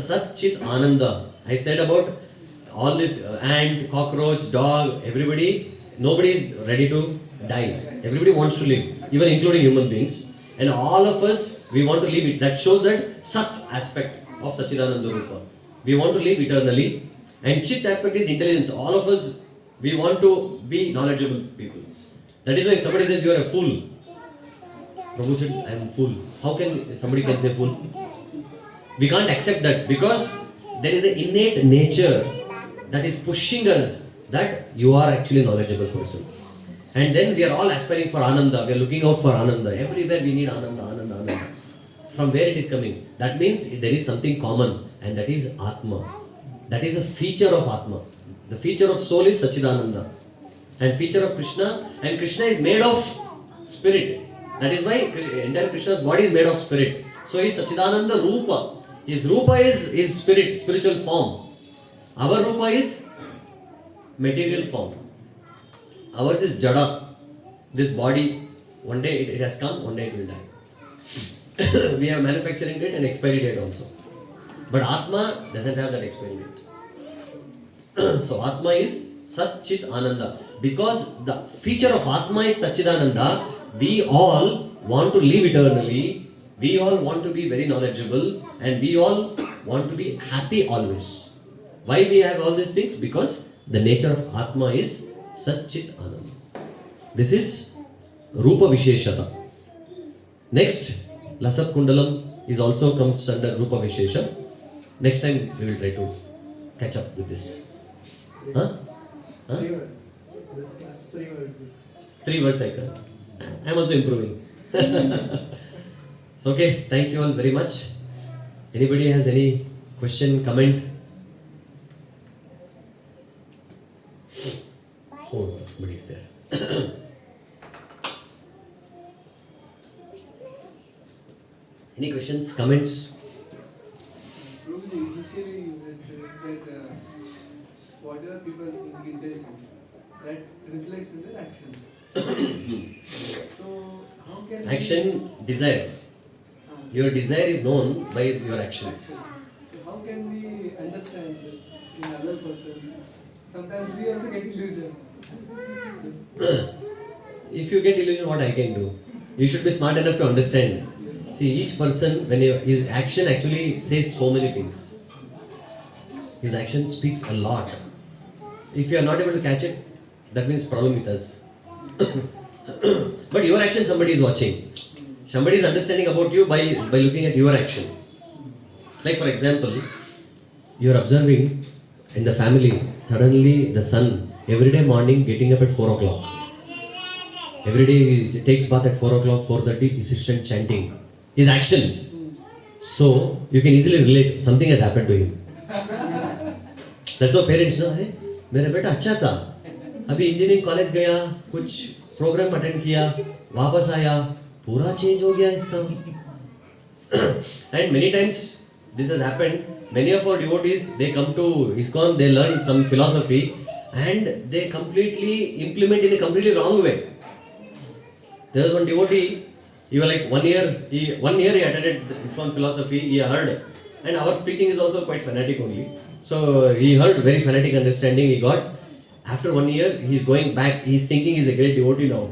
Sat Chit Ananda. I said about all this ant, cockroach, dog, everybody, nobody is ready to die. Everybody wants to live, even including human beings. And all of us, we want to live it. That shows that Sat aspect of Sachidananda Rupa. We want to live eternally. And Chit aspect is intelligence. All of us, we want to be knowledgeable people. That is why if somebody says you are a fool, Prabhu said, I am a fool. How can somebody can say fool? We can't accept that because there is an innate nature that is pushing us that you are actually a knowledgeable person. And then we are all aspiring for Ananda. We are looking out for Ananda. Everywhere we need Ananda. From where it is coming? That means there is something common, and that is Atma. That is a feature of Atma. The feature of soul is Sachidananda. And feature of Krishna, and Krishna is made of spirit. That is why entire Krishna's body is made of spirit. So he is Sachidananda Rupa. His Rupa is spirit, spiritual form. Our Rupa is material form. Ours is Jada. This body, one day it has come, one day it will die. We have manufacturing date and expiry date also. But Atma doesn't have that expiry date. So Atma is Sat Chit Ananda. Because the feature of Atma is Sachidananda, we all want to live eternally. We all want to be very knowledgeable, and we all want to be happy always. Why we have all these things? Because the nature of Atma is Sat Chit Ananda. This is Rupa Visheshata. Next, Lasat Kundalam is also comes under Rupa Vishesha. Next time we will try to catch up with this. Huh? 3 words. This class, 3 words. 3 words I can. I am also improving. So, okay, thank you all very much. Anybody has any question, comment? Oh, somebody is there. Any questions, comments? Probably initially you had said that whatever people think intelligence, that reflects in their actions. So how can Action, desire. Your desire is known by your action. actions? So how can we understand in other person? Sometimes we also get illusion. If you get illusion, what I can do? You should be smart enough to understand. See, each person, when his action actually says so many things. His action speaks a lot. If you are not able to catch it, that means problem with us. But your action, somebody is watching. Somebody is understanding about you by looking at your action. Like for example, you are observing in the family, suddenly the son, every day morning getting up at 4 o'clock. Every day he takes bath at 4 o'clock, 4:30, he sits and chanting. His action. So you can easily relate, something has happened to him. That's why parents know, hey, मेरा बेटा अच्छा था, अभी engineering college गया, कुछ programme attend किया, वापस आया, पूरा चेंज हो गया इसका. And many times this has happened. Many of our devotees, they come to ISKCON, they learn some philosophy and they completely implement in a completely wrong way. There was one devotee, he was like 1 year, he attended ISKCON philosophy, he heard, and our preaching is also quite fanatic only. So he heard very fanatic understanding he got. After 1 year, he's going back, he's thinking he's a great devotee now.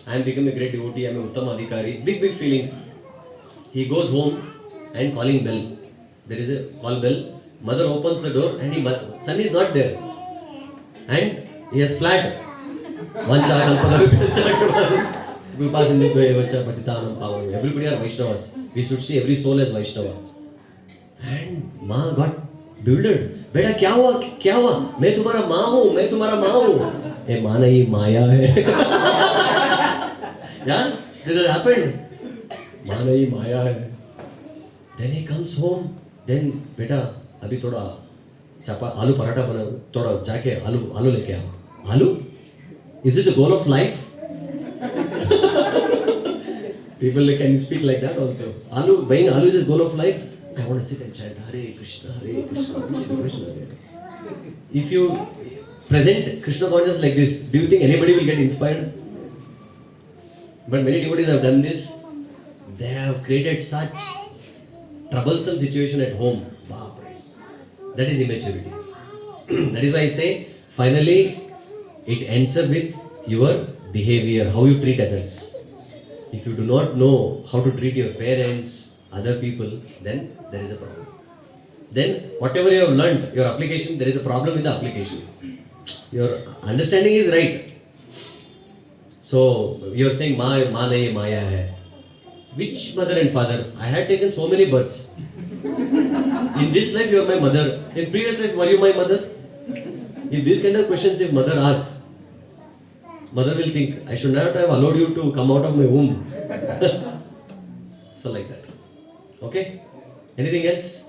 I am becoming a great devotee, I am a Uttama Adhikari, big feelings. He goes home and calling bell. There is a call bell. Mother opens the door and son is not there. And he has flat. Everybody are Vaishnavas. We should see every soul as Vaishnava. And Ma got bewildered. Beta, क्या हुआ? मैं तुम्हारा माँ हूँ. ये माँ नहीं, माया है. Yeah, this has happened. माँ नहीं, माया है. Then he comes home. Then बेटा अभी थोड़ा आलू पराठा बनाओ. थोड़ा जाके आलू लेके आओ. आलू? Is this a goal of life? People can speak like that also. Buying aloo is a goal of life. I want to sit and chant Hare Krishna, Krishna Krishna. If you present Krishna consciousness like this, do you think anybody will get inspired? But many devotees have done this. They have created such troublesome situation at home. That is immaturity. That is why I say, finally, it ends up with your behavior, how you treat others. If you do not know how to treat your parents, other people, then there is a problem. Then whatever you have learned, your application, there is a problem with the application. Your understanding is right. So you are saying Ma nahi Maya hai. Which mother and father? I had taken so many births. In this life you are my mother. In previous life were you my mother? If these kind of questions if mother asks, mother will think, I should not have allowed you to come out of my womb. So like that. Okay? Anything else?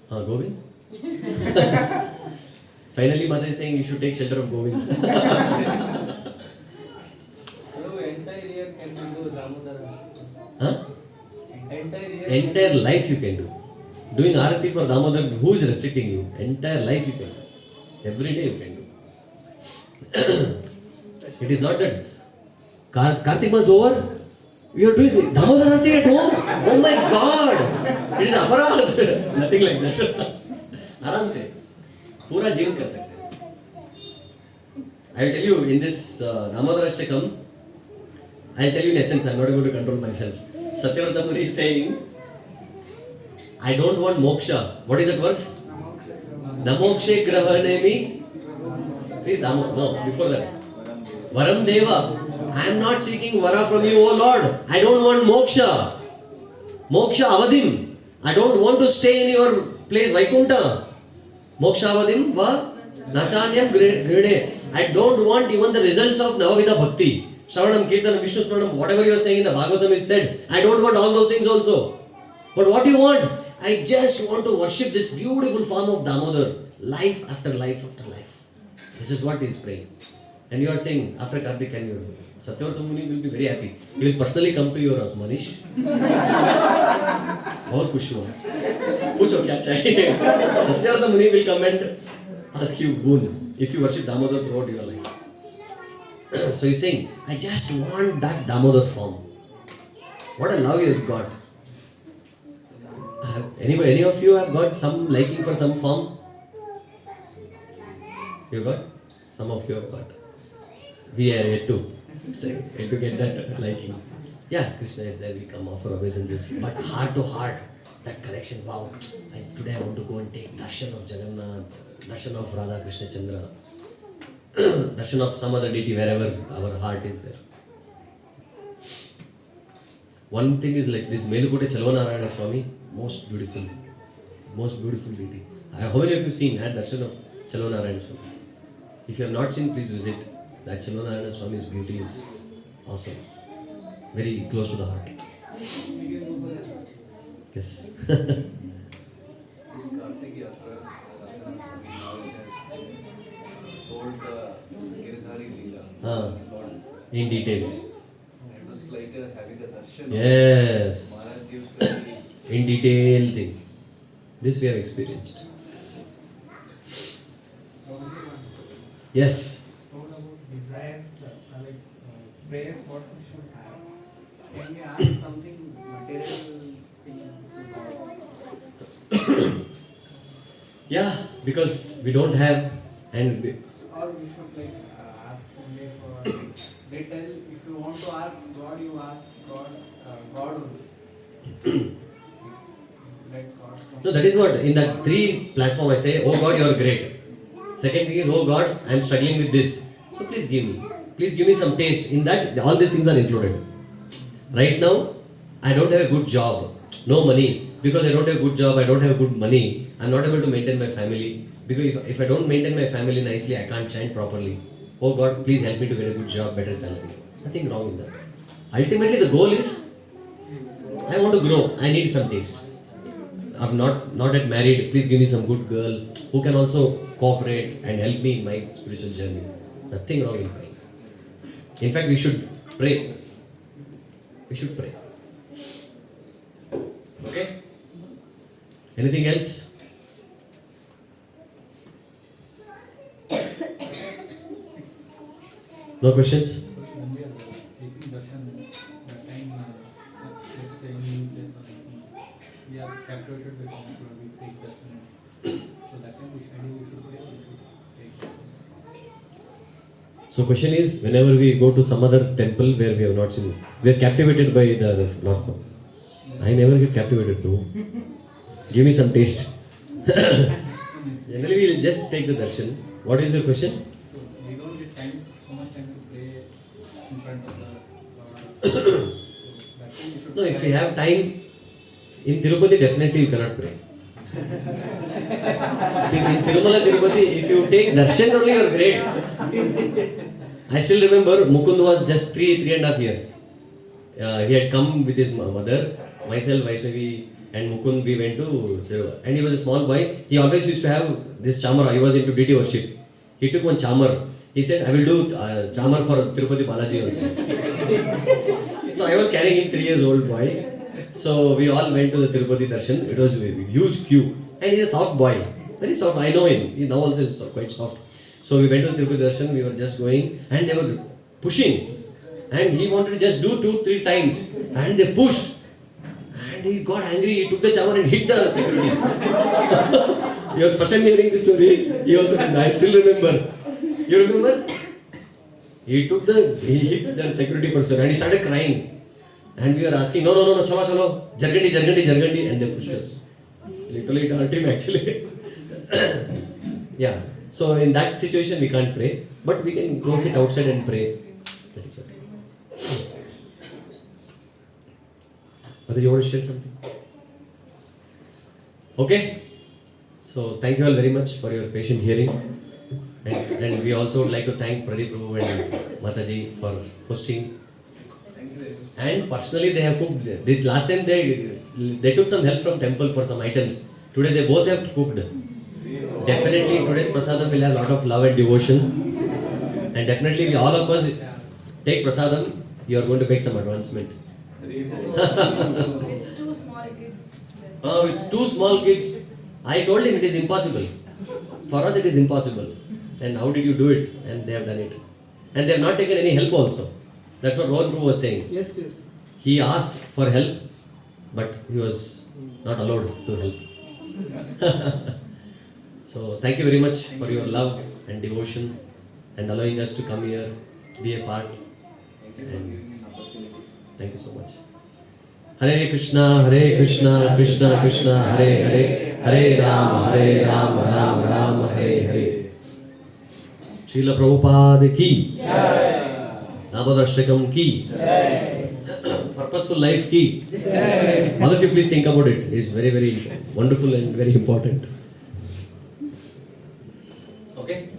Govind? Finally mother is saying you should take shelter of Govind. Entire year can we do Damodara? Huh? Entire life you can do. Doing Arati for Damodar, who is restricting you? Entire life you can do. Every day you can do. It is not that Kartik was over. You are doing Damodar Arati at home. Oh my God! It is aparat. Nothing like that. आराम से पूरा जीवन कर सकते हैं. I will tell you in this Damodar Ashtakam, I will tell you in essence, I am not going to control myself. Satyavrata Muni is saying, I don't want moksha. What is that verse? Namokshe grahanemi. No, before that. Varam Deva. I am not seeking vara from you, O Lord. I don't want moksha. Moksha avadim. I don't want to stay in your place, Vaikunta. Moksha avadim va nachanyam gride. I don't want even the results of Navavida Bhakti. Shravanam, Kirtanam, Vishnu Smaranam, whatever you are saying in the Bhagavatam is said. I don't want all those things also. But what do you want? I just want to worship this beautiful form of Damodar. Life after life after life. This is what he is praying. And you are saying, after Kartik and you, Satyavrata Muni will be very happy. He will personally come to your house, Manish. बहुत खुश हुआ. पूछो क्या चाहिए. Satyavrata Muni will come and ask you boon if you worship Damodar throughout your life. So he's saying, I just want that Damodar form. What a love he has got. Any of you have got some liking for some form? You got? Some of you have got. We are yet to get that liking. Yeah, Krishna is there, we come offer obeisances. But heart to heart, that connection, wow. Today I want to go and take darshan of Jagannath, darshan of Radha Krishna Chandra, darshan of some other deity wherever our heart is there. One thing is like this Melukote Chalvanarayana Swami, most beautiful deity. How many of you have seen had darshan of Chalvanarayana Swami? If you have not seen, please visit. That Chalvanarayana Swami's beauty is awesome. Very close to the heart. Yes. This Kartik Yatra, told the Giridhari Leela In detail. It was like having a darshan. Yes. Maharaj gives very In detail thing. This we have experienced. Yes. What about desires, prayers, what we should have? Can we ask something material thing to God? Yeah, because we don't have and we, Or we should ask only for, they tell if you want to ask God, you ask God, God only. Let God come. no, that is what in that 3 platform I say, oh God, you are great. Second thing is, oh God, I am struggling with this. So please give me. Please give me some taste. In that, all these things are included. Right now, I don't have a good job. No money. Because I don't have a good job, I don't have good money. I'm not able to maintain my family. Because if I don't maintain my family nicely, I can't chant properly. Oh God, please help me to get a good job, better salary. Nothing wrong in that. Ultimately, the goal is, I want to grow. I need some taste. I'm not yet married. Please give me some good girl who can also cooperate and help me in my spiritual journey. Nothing wrong in praying. In fact, we should pray. We should pray. Okay? Anything else? No questions? When we are taking darshan, that time, let's say in new place or something, we are captivated by Kamakura, we take darshan. So that time we study, we should pray, we should take darshan. So question is, whenever we go to some other temple where we have not seen, we are captivated by the North. I never get captivated too. Give me some taste. Generally we will just take the darshan. What is your question? So we don't get time, so much time to pray in front of the God. So that time we should No, if we have time, in Tirupati definitely you cannot pray. In Tirumala, Tirupati, if you take darshan only, you are great. I still remember Mukund was just 3.5 years. He had come with his mother, myself, Vaishnavi, and Mukund. We went to Tirupati, and he was a small boy. He always used to have this chamar. He was into deity worship. He took one chamar. He said, I will do chamar for Tirupati Balaji also. So I was carrying him, 3 years old boy. So we all went to the Tirupati darshan. It was a huge queue, and he's a soft boy, very soft. I know him. He now also is quite soft. So we went to Tirupati darshan. We were just going, and they were pushing, and he wanted to just do 2-3 times, and they pushed, and he got angry. He took the chamar and hit the security. You are first time hearing this story. He also did. I still remember. You remember? He hit the security person, and he started crying. And we were asking, no, chalo, jargandi, and they pushed us. Literally it hurt him actually. Yeah. So in that situation we can't pray, but we can go sit outside and pray. That is okay. Mother, you want to share something? Okay. So thank you all very much for your patient hearing. And we also would like to thank Pradeep Prabhu and Mataji for hosting. And personally they have cooked this. Last time they took some help from temple for some items. Today they both have cooked. Definitely today's prasadam will have a lot of love and devotion. And definitely we all of us take prasadam, you are going to make some advancement. With 2 small kids. With 2 small kids, I told him it is impossible. For us it is impossible. And how did you do it? And they have done it. And they have not taken any help also. That's what Rohan Prabhu was saying. Yes. He asked for help, but he was not allowed to help. So thank you very much for your love and devotion and allowing us to come here, be a part. And thank you so much. Hare Krishna, Krishna Krishna, Hare Hare, Hare Rama, Rama Rama, Hare Hare. Srila Prabhupada ki Jai. Nabadashtakam ki Jai. Purposeful life ki Jai. All of you please think about it. It is very, very wonderful and very important. Okay?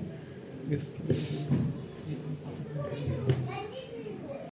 Yes.